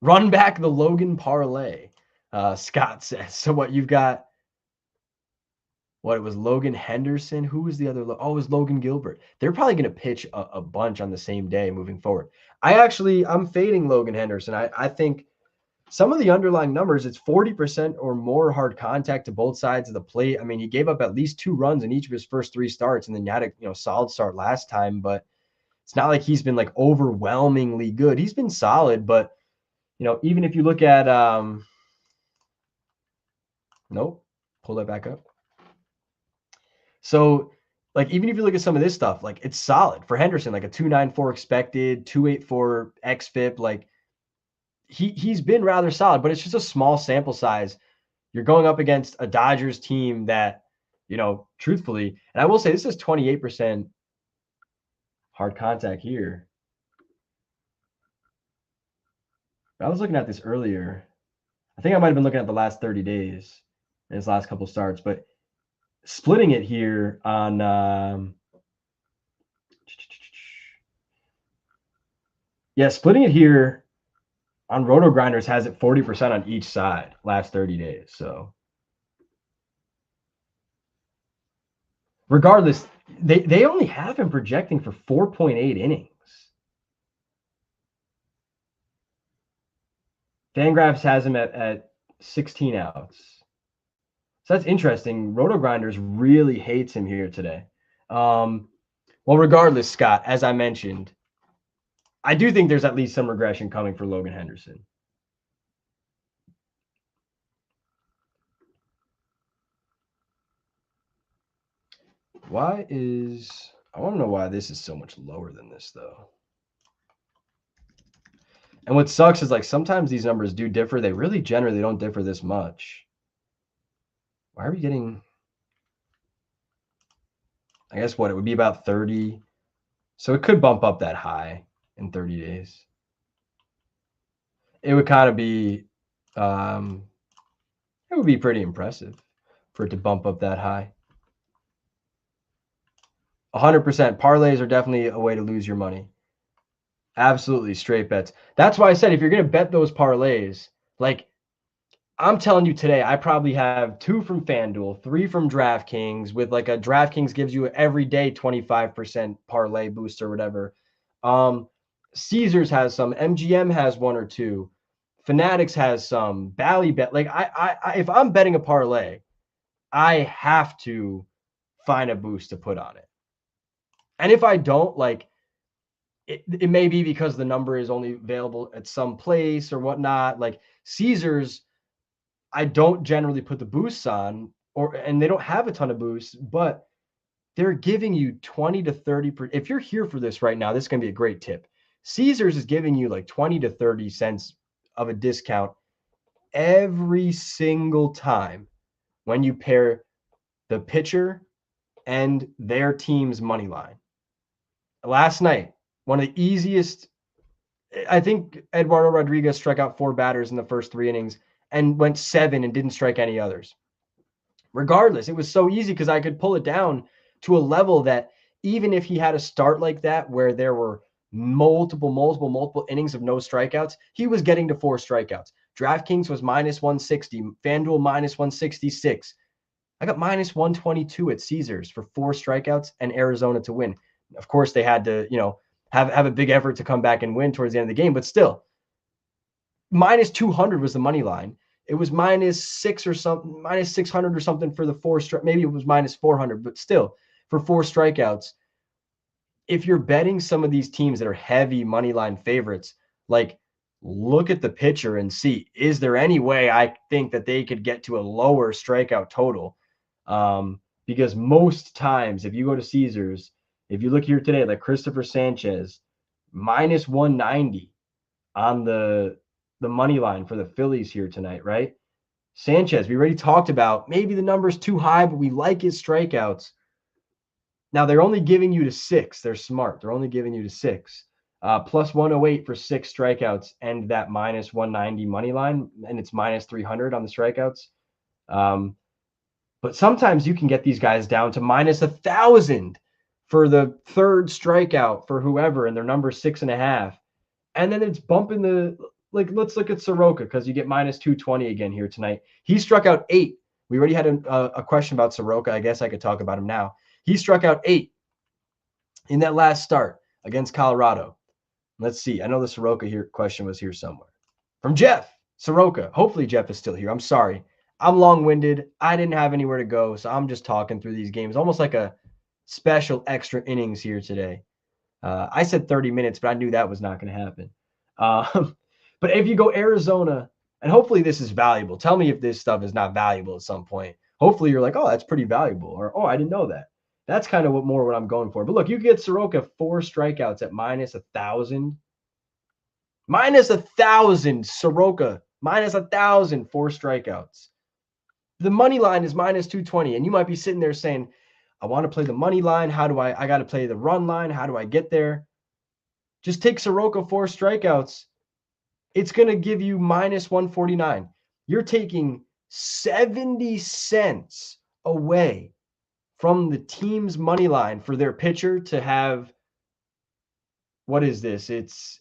Run back the Logan parlay, Scott says. So what you've got, it was Logan Henderson. Who was the other? Oh, it was Logan Gilbert. They're probably going to pitch a bunch on the same day moving forward. I'm fading Logan Henderson. I think some of the underlying numbers, it's 40% or more hard contact to both sides of the plate. I mean, he gave up at least 2 runs in each of his first 3 starts, and then he had a solid start last time. But it's not like he's been like overwhelmingly good. He's been solid, but even if you look at nope, pull that back up. So, like, even if you look at some of this stuff, like it's solid for Henderson, like a 294 expected, 284 xFIP, like he's been rather solid, but it's just a small sample size. You're going up against a Dodgers team that, truthfully, and I will say this is 28% hard contact here. I was looking at this earlier. I think I might have been looking at the last 30 days in his last couple starts, but splitting it here on splitting it here on Roto Grinders has it 40% on each side last 30 days. So regardless, they only have him projecting for 4.8 innings. Fangraphs has him at 16 outs. So that's interesting. Roto Grinders really hates him here today. Well, regardless, Scott, as I mentioned, I do think there's at least some regression coming for Logan Henderson. I want to know why this is so much lower than this, though. And what sucks is, like, sometimes these numbers do differ. They really generally don't differ this much. Why are we getting, I guess what, it would be about 30. So it could bump up that high in 30 days. It would kind of be, it would be pretty impressive for it to bump up that high. 100%. Parlays are definitely a way to lose your money. Absolutely, straight bets. That's why I said if you're going to bet those parlays, like I'm telling you today, I probably have 2 from FanDuel, 3 from DraftKings, with like a DraftKings gives you every day 25% parlay boost or whatever. Caesars has some, MGM has 1 or 2, Fanatics has some, Bally Bet. Like I if I'm betting a parlay, I have to find a boost to put on it. And if I don't, like, it may be because the number is only available at some place or whatnot. Like Caesars, I don't generally put the boosts on, and they don't have a ton of boosts, but they're giving you 20 to 30. If you're here for this right now, this is going to be a great tip. Caesars is giving you like 20 to 30 cents of a discount every single time when you pair the pitcher and their team's money line. Last night, one of the easiest, I think Eduardo Rodriguez struck out 4 batters in the first 3 innings and went 7 and didn't strike any others. Regardless, it was so easy because I could pull it down to a level that even if he had a start like that where there were multiple innings of no strikeouts, he was getting to 4 strikeouts. DraftKings was minus 160, FanDuel minus 166. I got minus 122 at Caesars for 4 strikeouts and Arizona to win. Of course, they had to, have a big effort to come back and win towards the end of the game, but still, minus 200 was the money line. It was minus 6 or something, minus 600 or something for the 4 strike. Maybe it was minus 400, but still, for 4 strikeouts. If you're betting some of these teams that are heavy money line favorites, like, look at the pitcher and see, is there any way I think that they could get to a lower strikeout total? Because most times, if you go to Caesars, if you look here today, like Christopher Sanchez, minus 190 on the money line for the Phillies here tonight, right? Sanchez, we already talked about, maybe the number's too high, but we like his strikeouts. Now, they're only giving you to 6. They're smart. They're only giving you to 6. Plus 108 for 6 strikeouts and that minus 190 money line, and it's minus 300 on the strikeouts. But sometimes you can get these guys down to minus 1,000 for the 3rd strikeout for whoever, and their number 6.5. And then it's bumping the, like, let's look at Soroka because you get minus 220 again here tonight. He struck out 8. We already had a question about Soroka. I guess I could talk about him now. He struck out 8 in that last start against Colorado. Let's see. I know the Soroka here question was here somewhere. From Jeff, Soroka. Hopefully Jeff is still here. I'm sorry. I'm long-winded. I didn't have anywhere to go, so I'm just talking through these games. Almost like a special extra innings here today. I said 30 minutes, but I knew that was not going to happen. But if you go Arizona, and hopefully this is valuable. Tell me if this stuff is not valuable at some point. Hopefully you're like, oh, that's pretty valuable. Or, oh, I didn't know that. That's kind of what I'm going for. But look, you get Soroka 4 strikeouts at minus 1,000. Minus 1,000, Soroka. Minus 1,000, 4 strikeouts. The money line is minus 220. And you might be sitting there saying, I want to play the money line. How do I got to play the run line. How do I get there? Just take Soroka 4 strikeouts. It's going to give you minus 149. You're taking 70 cents away from the team's money line for their pitcher to have, what is this? It's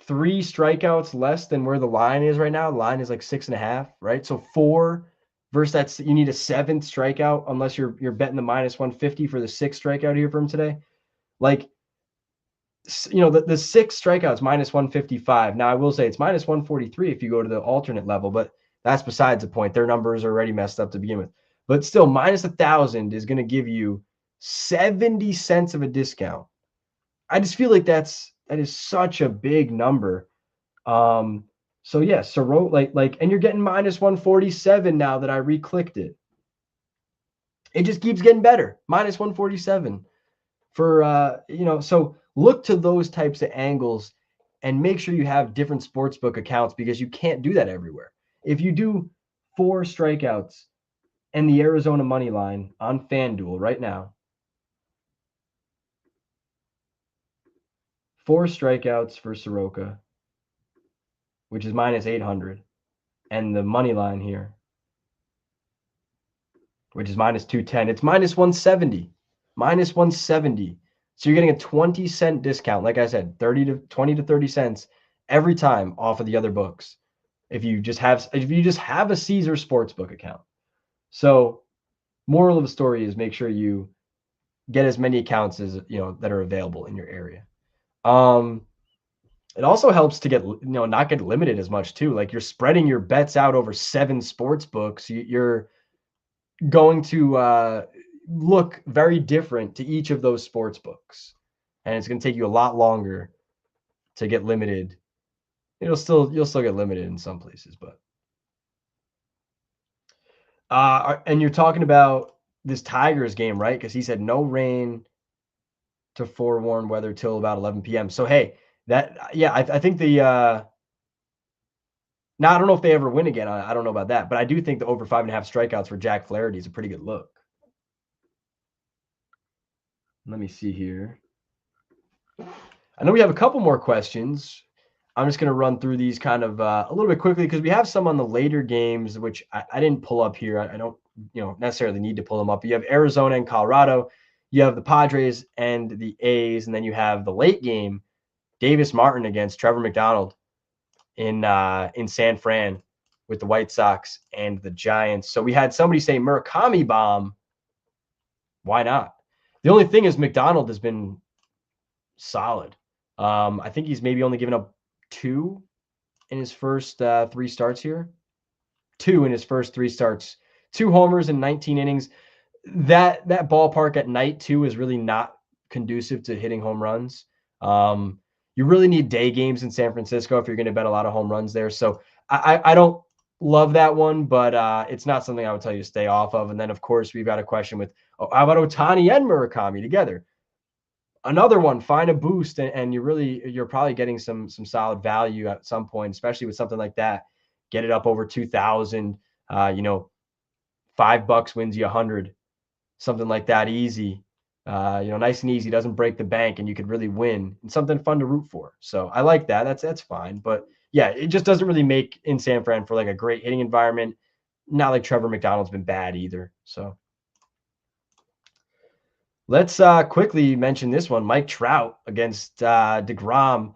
3 strikeouts less than where the line is right now. The line is like 6.5, right? So 4 versus that's, you need a 7th strikeout unless you're betting the minus 150 for the 6th strikeout here from today. Like, the 6 strikeouts minus 155. Now I will say it's minus 143 if you go to the alternate level, but That's besides the point. Their numbers are already messed up to begin with. But still, minus 1,000 is going to give you 70 cents of a discount. I just feel like that is such a big number. So yeah, and you're getting minus 147 now that I re-clicked it. It just keeps getting better. Minus 147 for so look to those types of angles and make sure you have different sportsbook accounts because you can't do that everywhere. If you do 4 strikeouts and the Arizona money line on FanDuel right now, 4 strikeouts for Soroka, which is minus 800, and the money line here, which is minus 210, it's minus 170. Minus 170. So you're getting a 20-cent discount. Like I said, 20 to 30 cents every time off of the other books. If you just have a Caesar Sportsbook account. So moral of the story is make sure you get as many accounts as that are available in your area. It also helps to get not get limited as much too. Like you're spreading your bets out over 7 sports books. You're going to look very different to each of those sports books, and it's going to take you a lot longer to get limited. You'll still get limited in some places, but and you're talking about this Tigers game, right? Because he said no rain to forewarn weather till about 11 p.m. So hey, I think the now I don't know if they ever win again. I don't know about that, but I do think the over 5.5 strikeouts for Jack Flaherty is a pretty good look. Let me see here. I know we have a couple more questions. I'm just going to run through these kind of a little bit quickly because we have some on the later games, which I didn't pull up here. I don't necessarily need to pull them up. But you have Arizona and Colorado. You have the Padres and the A's, and then you have the late game, Davis Martin against Trevor McDonald in San Fran with the White Sox and the Giants. So we had somebody say Murakami bomb. Why not? The only thing is McDonald has been solid. I think he's maybe only given up 2 in his first 3 starts here. 2 in his first 3 starts. 2 homers in 19 innings. That ballpark at night too is really not conducive to hitting home runs. You really need day games in San Francisco if you're going to bet a lot of home runs there. So I don't love that one, but it's not something I would tell you to stay off of. And then of course we've got a question with how about Ohtani and Murakami together? Another one, find a boost, and you're probably getting some solid value at some point, especially with something like that. Get it up over 2,000. $5 wins you 100, something like that, easy. Nice and easy, doesn't break the bank, and you could really win, and something fun to root for. So I like that. That's fine, but yeah, it just doesn't really make in San Fran for like a great hitting environment. Not like Trevor McDonald's been bad either. So. Let's quickly mention this one. Mike Trout against DeGrom.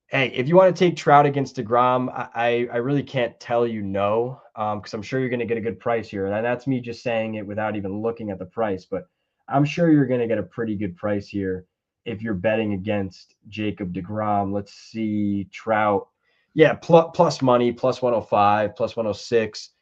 Hey, if you want to take Trout against DeGrom, I really can't tell you no, because I'm sure you're going to get a good price here. And that's me just saying it without even looking at the price. But I'm sure you're going to get a pretty good price here if you're betting against Jacob DeGrom. Let's see, Trout. Yeah, plus money, plus 105, plus 106.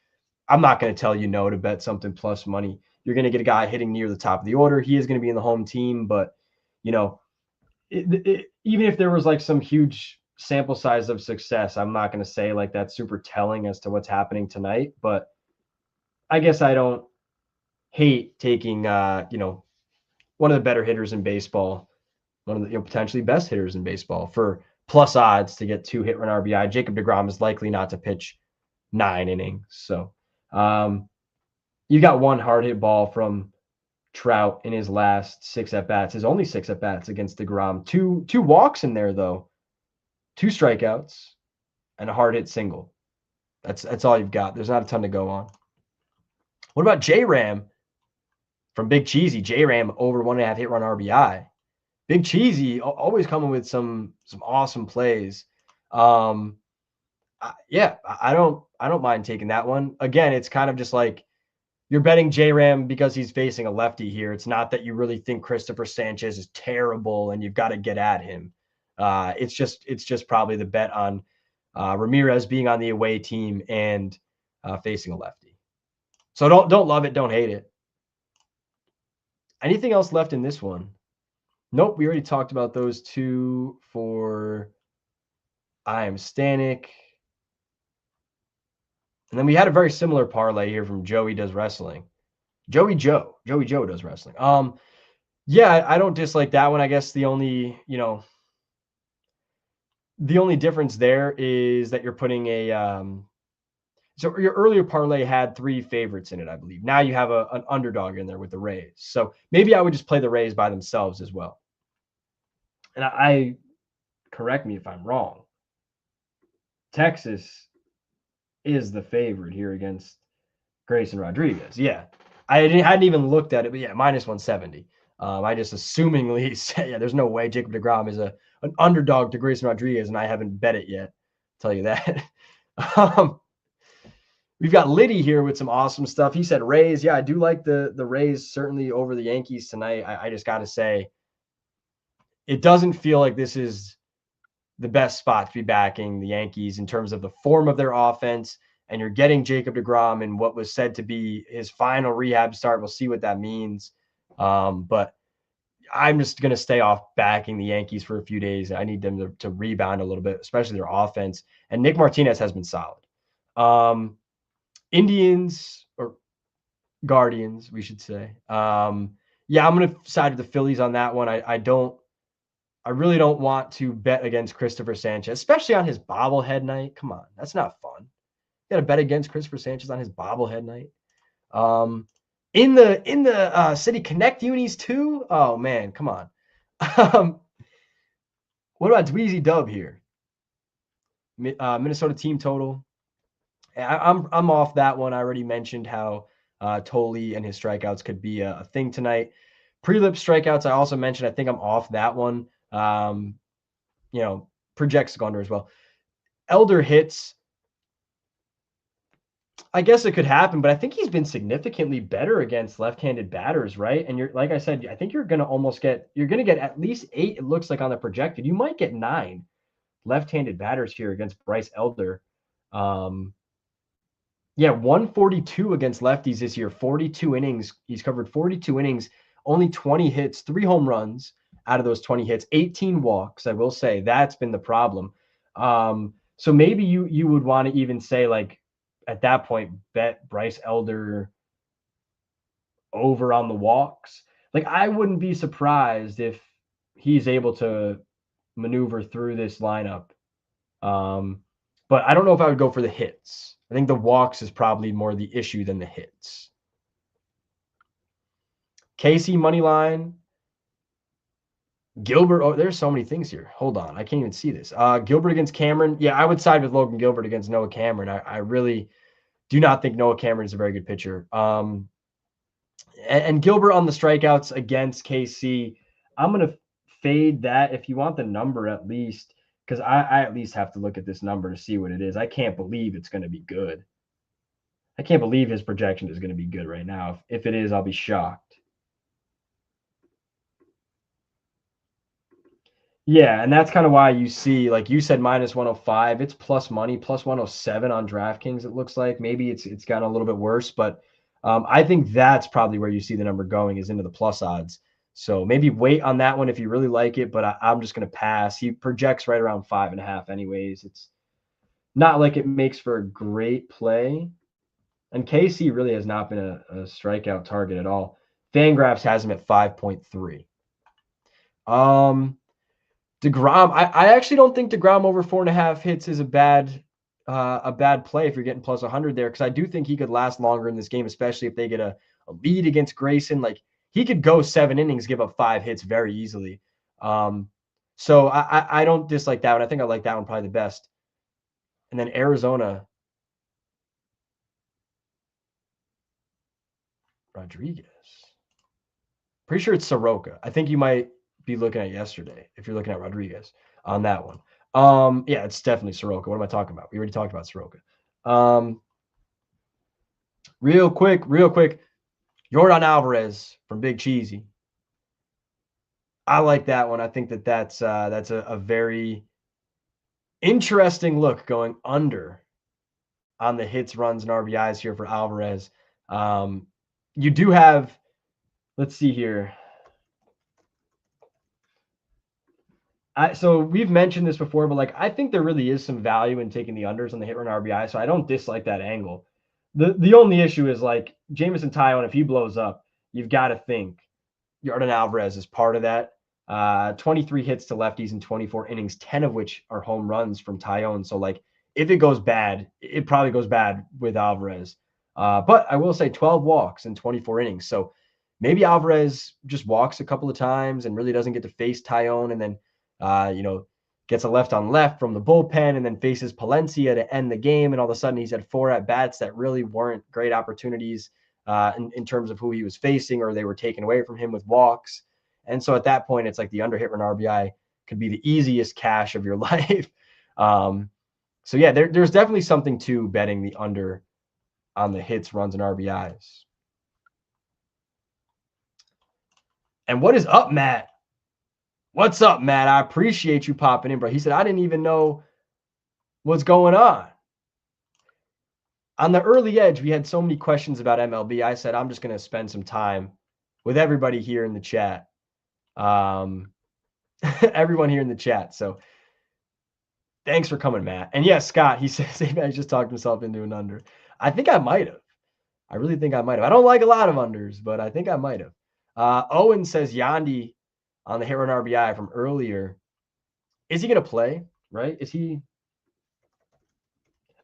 I'm not going to tell you no to bet something plus money. You're going to get a guy hitting near the top of the order. He is going to be in the home team, but even if there was like some huge sample size of success, I'm not going to say like that's super telling as to what's happening tonight. But I guess I don't hate taking one of the better hitters in baseball, one of the potentially best hitters in baseball for plus odds to get 2 hit run RBI. Jacob DeGrom is likely not to pitch 9 innings, so. You got 1 hard hit ball from Trout in his last 6 at-bats, his only 6 at-bats against DeGrom. Two walks in there, though. 2 strikeouts and a hard hit single. That's all you've got. There's not a ton to go on. What about J-Ram from Big Cheesy? J-Ram over 1.5 hit run RBI. Big Cheesy always coming with some awesome plays. I don't mind taking that one. Again, it's kind of just like you're betting J-Ram because he's facing a lefty here. It's not that you really think Christopher Sanchez is terrible and you've got to get at him. It's just probably the bet on Ramirez being on the away team and facing a lefty. So don't love it, don't hate it. Anything else left in this one? Nope, we already talked about those two for I Am Stanek. And then we had a very similar parlay here from Joey Does Wrestling. Joey Joe does wrestling. Yeah, I don't dislike that one. I guess the only difference there is that you're putting a so your earlier parlay had 3 favorites in it, I believe. Now you have an underdog in there with the Rays. So maybe I would just play the Rays by themselves as well. And I correct me if I'm wrong. Texas is the favorite here against Grayson Rodriguez. Yeah. I hadn't even looked at it, but yeah, minus 170. I just assumingly said, yeah, there's no way Jacob deGrom is an underdog to Grayson Rodriguez, and I haven't bet it yet. I'll tell you that. We've got Liddy here with some awesome stuff. He said Rays. Yeah, I do like the Rays certainly over the Yankees tonight. I just got to say, it doesn't feel like this is the best spot to be backing the Yankees in terms of the form of their offense. And you're getting Jacob deGrom in what was said to be his final rehab start. We'll see what that means. But I'm just going to stay off backing the Yankees for a few days. I need them to rebound a little bit, especially their offense. And Nick Martinez has been solid. Indians or Guardians, we should say. Yeah, I'm going to side with the Phillies on that one. I really don't want to bet against Christopher Sanchez, especially on his bobblehead night. Come on, that's not fun. You got to bet against Christopher Sanchez on his bobblehead night. In the City Connect unis too. Oh man, come on. What about Dweezy Dub here? Minnesota team total. I'm off that one. I already mentioned how Tolle and his strikeouts could be a thing tonight. Pre-lip strikeouts, I also mentioned. I think I'm off that one. Projects go under as well. Elder hits. I guess it could happen, but I think he's been significantly better against left-handed batters, right? And you're, like I said, I think you're going to get at least 8, it looks like, on the projected. You might get 9 left-handed batters here against Bryce Elder. 142 against lefties this year, 42 innings. He's covered 42 innings, only 20 hits, 3 home runs out of those 20 hits, 18 walks. I will say that's been the problem. So maybe you would want to even say, like, at that point, bet Bryce Elder over on the walks. Like, I wouldn't be surprised if he's able to maneuver through this lineup. But I don't know if I would go for the hits. I think the walks is probably more the issue than the hits. Casey money line. Gilbert. Oh, there's so many things here. Hold on. I can't even see this. Gilbert against Cameron. Yeah, I would side with Logan Gilbert against Noah Cameron. I really do not think Noah Cameron is a very good pitcher. And Gilbert on the strikeouts against KC. I'm going to fade that if you want the number at least, because I at least have to look at this number to see what it is. I can't believe it's going to be good. I can't believe his projection is going to be good right now. If it is, I'll be shocked. Yeah, and that's kind of why you see, like you said, minus 105. It's plus money, plus 107 on DraftKings, it looks like. Maybe it's gotten a little bit worse, but I think that's probably where you see the number going, is into the plus odds. So maybe wait on that one if you really like it, but I'm just going to pass. He projects right around 5.5 anyways. It's not like it makes for a great play. And KC really has not been a strikeout target at all. Fangraphs has him at 5.3. DeGrom, I actually don't think DeGrom over 4.5 hits is a bad play if you're getting plus 100 there, because I do think he could last longer in this game, especially if they get a lead against Grayson. Like, he could go 7 innings, give up 5 hits very easily. So I don't dislike that one. I think I like that one probably the best. And then Arizona, Rodriguez. Pretty sure it's Soroka. I think you might be looking at yesterday if you're looking at Rodriguez on that one. Yeah, it's definitely Soroka. What am I talking about? We already talked about Soroka. Real quick, Yordan Alvarez from Big Cheesy. I like that one. I think that's a very interesting look, going under on the hits, runs, and RBIs here for Alvarez. You do have, let's see here. So we've mentioned this before, but like I think there really is some value in taking the unders on the hit run RBI. So I don't dislike that angle. The only issue is like Jameson Taillon, if he blows up, you've got to think Yordan Alvarez is part of that. 23 hits to lefties in 24 innings, 10 of which are home runs from Taillon. So like if it goes bad, it probably goes bad with Alvarez. But I will say 12 walks in 24 innings. So maybe Alvarez just walks a couple of times and really doesn't get to face Taillon, and then gets a left on left from the bullpen and then faces Palencia to end the game. And all of a sudden he's had 4 at-bats that really weren't great opportunities in terms of who he was facing, or they were taken away from him with walks. And so at that point, it's like the under hit run RBI could be the easiest cash of your life. So yeah, there's definitely something to betting the under on the hits, runs, and RBIs. And what is up, Matt? What's up, Matt? I appreciate you popping in, bro. He said, I didn't even know what's going on. On the early edge, we had so many questions about MLB. I said, I'm just going to spend some time with everybody here in the chat. Everyone here in the chat. So thanks for coming, Matt. And yes, Scott, he says he just talked himself into an under. I think I might have. I really think I might have. I don't like a lot of unders, but I think I might have. Owen says Yandy on the hit run RBI from earlier. Is he going to play, right? Is he?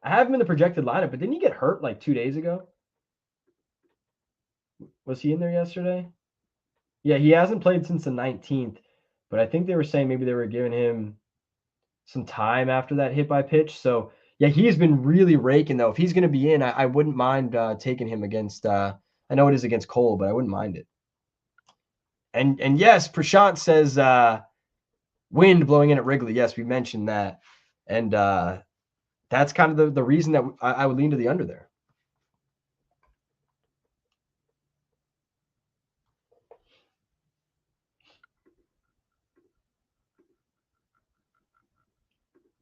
I have him in the projected lineup, but didn't he get hurt like 2 days ago? Was he in there yesterday? Yeah, he hasn't played since the 19th, but I think they were saying maybe they were giving him some time after that hit by pitch. So yeah, he's been really raking though. If he's going to be in, I wouldn't mind taking him against. I know it is against Cole, but I wouldn't mind it. And yes, Prashant says wind blowing in at Wrigley. Yes, we mentioned that, and that's kind of the reason that I would lean to the under there.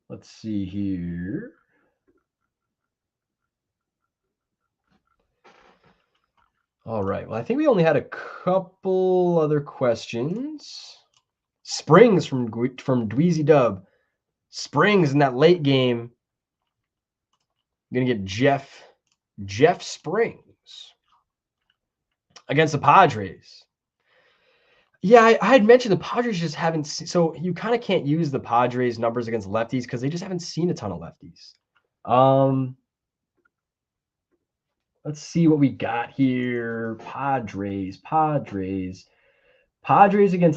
Let's see here. All right. Well, I think we only had a couple other questions. Springs from Dweezy Dub. Springs in that late game. I'm going to get Jeff Springs against the Padres. Yeah, I had mentioned the Padres just haven't seen, so you kind of can't use the Padres numbers against lefties because they just haven't seen a ton of lefties. Let's see what we got here. Padres against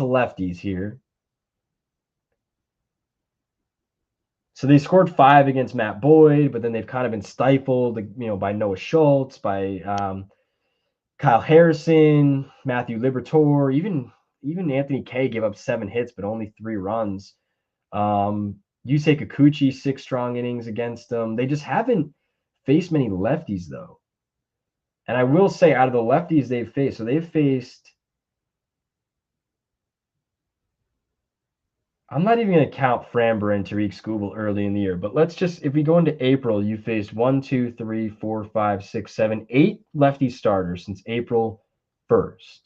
lefties here. So they scored 5 against Matt Boyd, but then they've kind of been stifled, by Noah Schultz, by Kyle Harrison, Matthew Liberatore, even Anthony Kay gave up 7 hits, but only 3 runs. Yusei Kikuchi, 6 strong innings against them. They just haven't faced many lefties, though. And I will say, out of the lefties they've faced, so they've faced, I'm not even going to count Framber and Tariq Skubal early in the year, but let's just, if we go into April, you faced 1, 2, 3, 4, 5, 6, 7, 8 lefty starters since April 1st.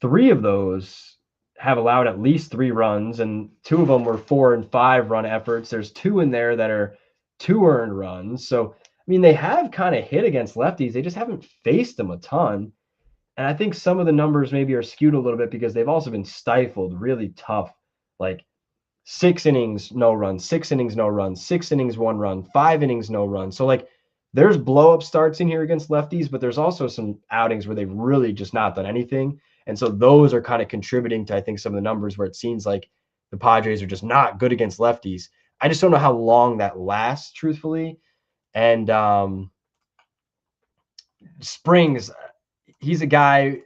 3 of those have allowed at least 3 runs, and 2 of them were 4 and 5 run efforts. There's 2 in there that are 2 earned runs. So, I mean, they have kind of hit against lefties. They just haven't faced them a ton. And I think some of the numbers maybe are skewed a little bit because they've also been stifled really tough, like 6 innings, no run, 6 innings, no run, 6 innings, 1 run, 5 innings, no run. So like there's blow up starts in here against lefties, but there's also some outings where they've really just not done anything. And so those are kind of contributing to, I think, some of the numbers where it seems like the Padres are just not good against lefties. I just don't know how long that lasts, truthfully. And Springs, he's a guy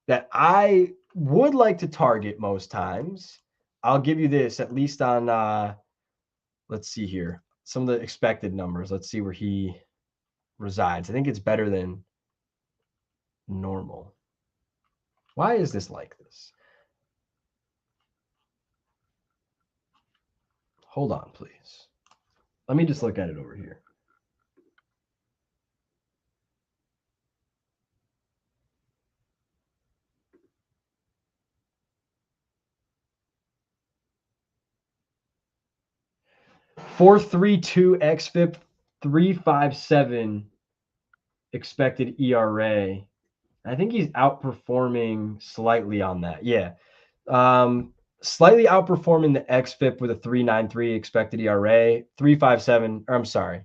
that I would like to target most times. I'll give you this, at least on, let's see here, some of the expected numbers. Let's see where he resides. I think it's better than normal. Why is this like this? Hold on, please. Let me just look at it over here. .432 xFIP, 3.57 expected ERA. I think he's outperforming slightly on that. Yeah. Slightly outperforming the xFIP with a 3.93 expected ERA, 3.57, or I'm sorry,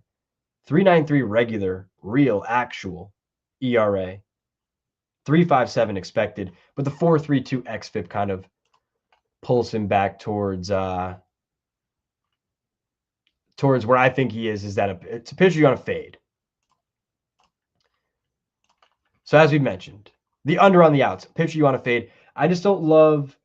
3.93 regular, real, actual ERA, 3.57 expected, but the 4.32 xFIP kind of pulls him back towards where I think he is that it's a pitcher you want to fade. So as we mentioned, the under on the outs, pitcher you want to fade. I just don't love.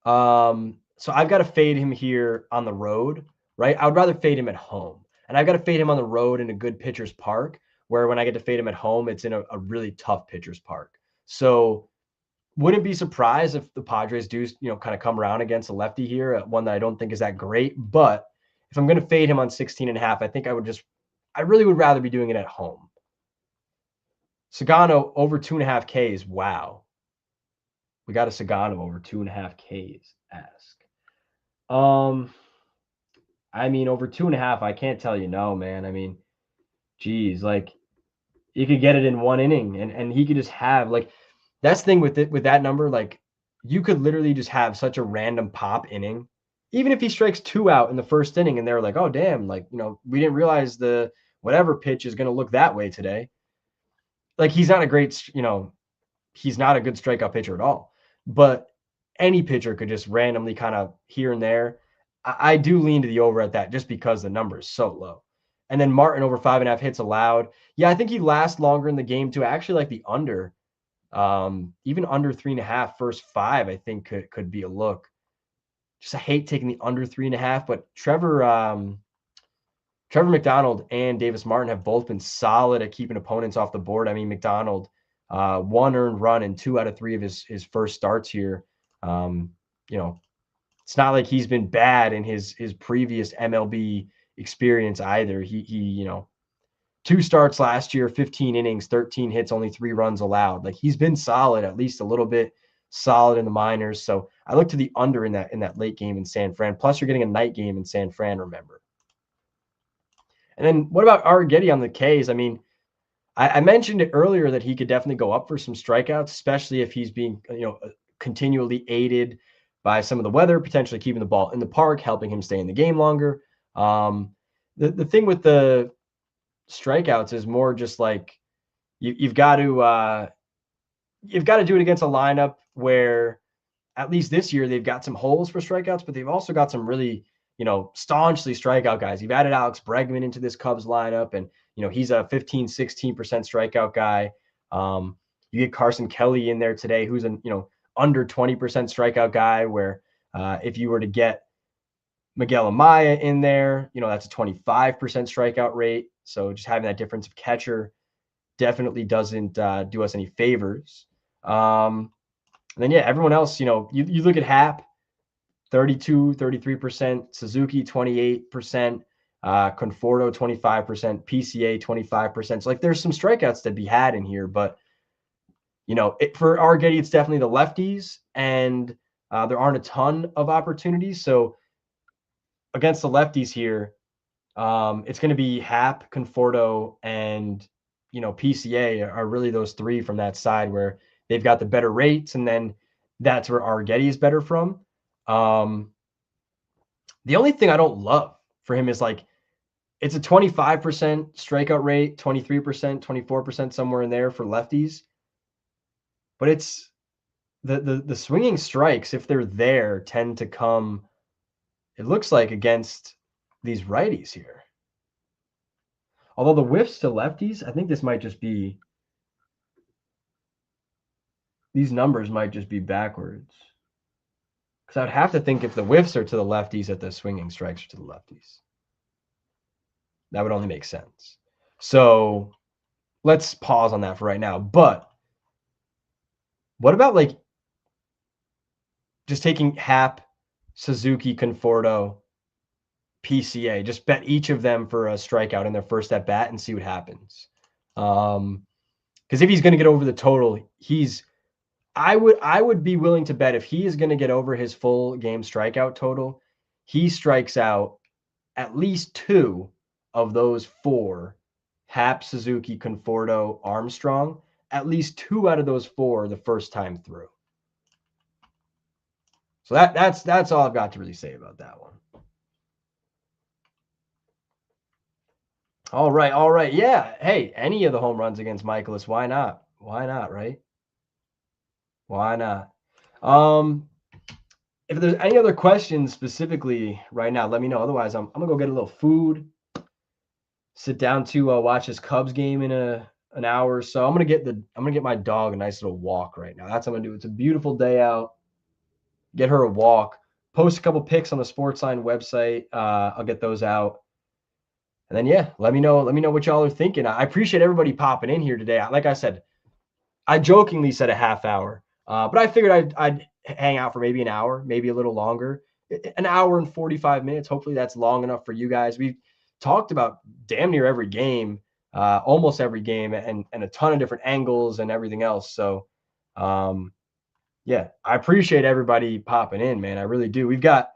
So I've got to fade him here on the road, right? I would rather fade him at home, and I've got to fade him on the road in a good pitcher's park. Where when I get to fade him at home, it's in a really tough pitcher's park. So wouldn't be surprised if the Padres do, kind of come around against a lefty here, one that I don't think is that great. But if I'm going to fade him on 16.5, I think I really would rather be doing it at home. Sagano over 2.5 Ks. Wow. We got a Sagano over 2.5 Ks. Ask. I mean, over 2.5, I can't tell you no, man. I mean, geez, like you could get it in one inning, and he could just have that's the thing with that number. Like you could literally just have such a random pop inning, even if he strikes 2 out in the first inning, and they're like, oh damn, we didn't realize the whatever pitch is going to look that way today. Like he's not a great, he's not a good strikeout pitcher at all. But any pitcher could just randomly kind of here and there. I do lean to the over at that just because the number is so low. And then Martin over 5.5 hits allowed. Yeah, I think he lasts longer in the game too. I actually like the under. Even under 3.5 first 5, I think could be a look. Just I hate taking the under 3.5, but Trevor McDonald and Davis Martin have both been solid at keeping opponents off the board. I mean, McDonald, 1 earned run in 2 out of 3 of his first starts here. It's not like he's been bad in his previous MLB experience either. He 2 starts last year, 15 innings, 13 hits, only 3 runs allowed. Like he's been solid, at least a little bit solid in the minors. So I look to the under in that late game in San Fran. Plus, you're getting a night game in San Fran, remember. And then what about Arrighetti on the Ks? I mean, I mentioned it earlier that he could definitely go up for some strikeouts, especially if he's being, continually aided by some of the weather, potentially keeping the ball in the park, helping him stay in the game longer. The thing with the strikeouts is more just like you've got to do it against a lineup where at least this year they've got some holes for strikeouts, but they've also got some really staunchly strikeout guys. You've added Alex Bregman into this Cubs lineup, and he's a 15-16% strikeout guy. You get Carson Kelly in there today, who's an under 20% strikeout guy, where if you were to get Miguel Amaya in there, that's a 25% strikeout rate. So just having that difference of catcher definitely doesn't do us any favors. And then, yeah, everyone else, you look at Happ, 32, 33%, Suzuki, 28%, Conforto, 25%, PCA, 25%. So, there's some strikeouts to be had in here, but, for Arrighetti, it's definitely the lefties, and there aren't a ton of opportunities. So, against the lefties here, it's going to be Happ, Conforto, and, PCA are really those 3 from that side where they've got the better rates, and then that's where Arrighetti is better from. The only thing I don't love for him is it's a 25% strikeout rate, 23%, 24%, somewhere in there for lefties. But it's the swinging strikes, if they're there, tend to come, it looks like, against these righties here. Although the whiffs to lefties, I think this might just be, these numbers might just be backwards. Because I'd have to think if the whiffs are to the lefties, that the swinging strikes are to the lefties. That would only make sense. So let's pause on that for right now. But what about just taking Happ, Suzuki, Conforto, PCA. Just bet each of them for a strikeout in their first at bat and see what happens. Because if he's going to get over the total, I would be willing to bet if he is going to get over his full game strikeout total, he strikes out at least 2 of those 4, Happ, Suzuki, Conforto, Armstrong, at least 2 out of those 4 the first time through. So that's all I've got to really say about that one. All right. Yeah. Hey, any of the home runs against Michaelis, why not? Why not, right? Why not? If there's any other questions specifically right now, let me know. Otherwise, I'm gonna go get a little food, sit down to watch this Cubs game in an hour or so. I'm gonna get my dog a nice little walk right now. That's what I'm gonna do. It's a beautiful day out. Get her a walk. Post a couple pics on the Sportsline website. I'll get those out. And then yeah, let me know what y'all are thinking. I appreciate everybody popping in here today. Like I said, I jokingly said a half hour, but I figured I'd hang out for maybe an hour, maybe a little longer, an hour and 45 minutes. Hopefully that's long enough for you guys. We've talked about damn near every game, almost every game, and a ton of different angles and everything else. So, yeah, I appreciate everybody popping in, man. I really do. We've got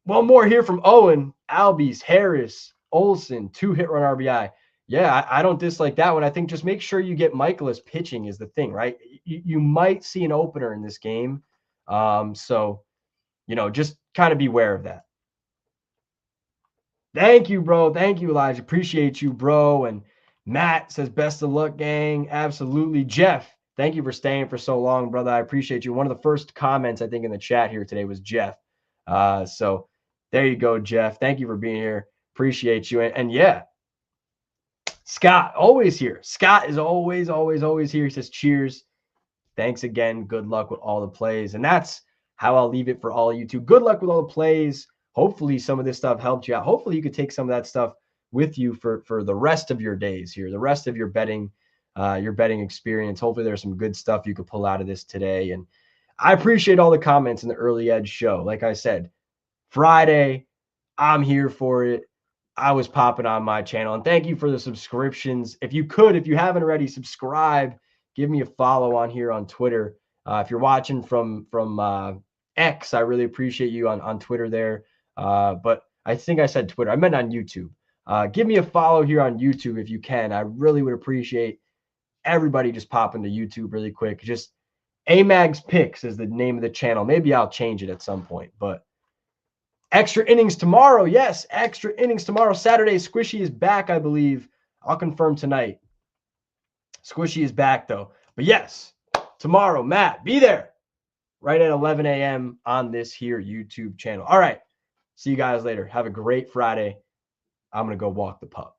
one more here from Owen, Albies, Harris, Olson, 2 hit run RBI. Yeah, I don't dislike that one. I think just make sure you get Michaelis pitching is the thing, right? You might see an opener in this game. So, just kind of beware of that. Thank you, bro. Thank you, Elijah. Appreciate you, bro. And Matt says, best of luck, gang. Absolutely. Jeff, thank you for staying for so long, brother. I appreciate you. One of the first comments, I think, in the chat here today was Jeff. So there you go, Jeff. Thank you for being here. Appreciate you. And yeah, Scott, always here. Scott is always here. He says, cheers. Thanks again. Good luck with all the plays. And that's how I'll leave it for all of you two. Good luck with all the plays. Hopefully some of this stuff helped you out. Hopefully you could take some of that stuff with you for the rest of your days here, the rest of your betting experience. Hopefully there's some good stuff you could pull out of this today. And I appreciate all the comments in the Early Edge show. Like I said, Friday, I'm here for it. I was popping on my channel. And thank you for the subscriptions. If you haven't already, subscribe. Give me a follow on here on Twitter. If you're watching from X, I really appreciate you on Twitter there. But I think I said Twitter. I meant on YouTube. Give me a follow here on YouTube if you can. I really would appreciate everybody just popping to YouTube really quick. Just Amag's Picks is the name of the channel. Maybe I'll change it at some point. But extra innings tomorrow. Yes, extra innings tomorrow. Saturday, Squishy is back, I believe. I'll confirm tonight. Squishy is back, though. But yes, tomorrow, Matt, be there right at 11 a.m. on this here YouTube channel. All right. See you guys later. Have a great Friday. I'm going to go walk the pup.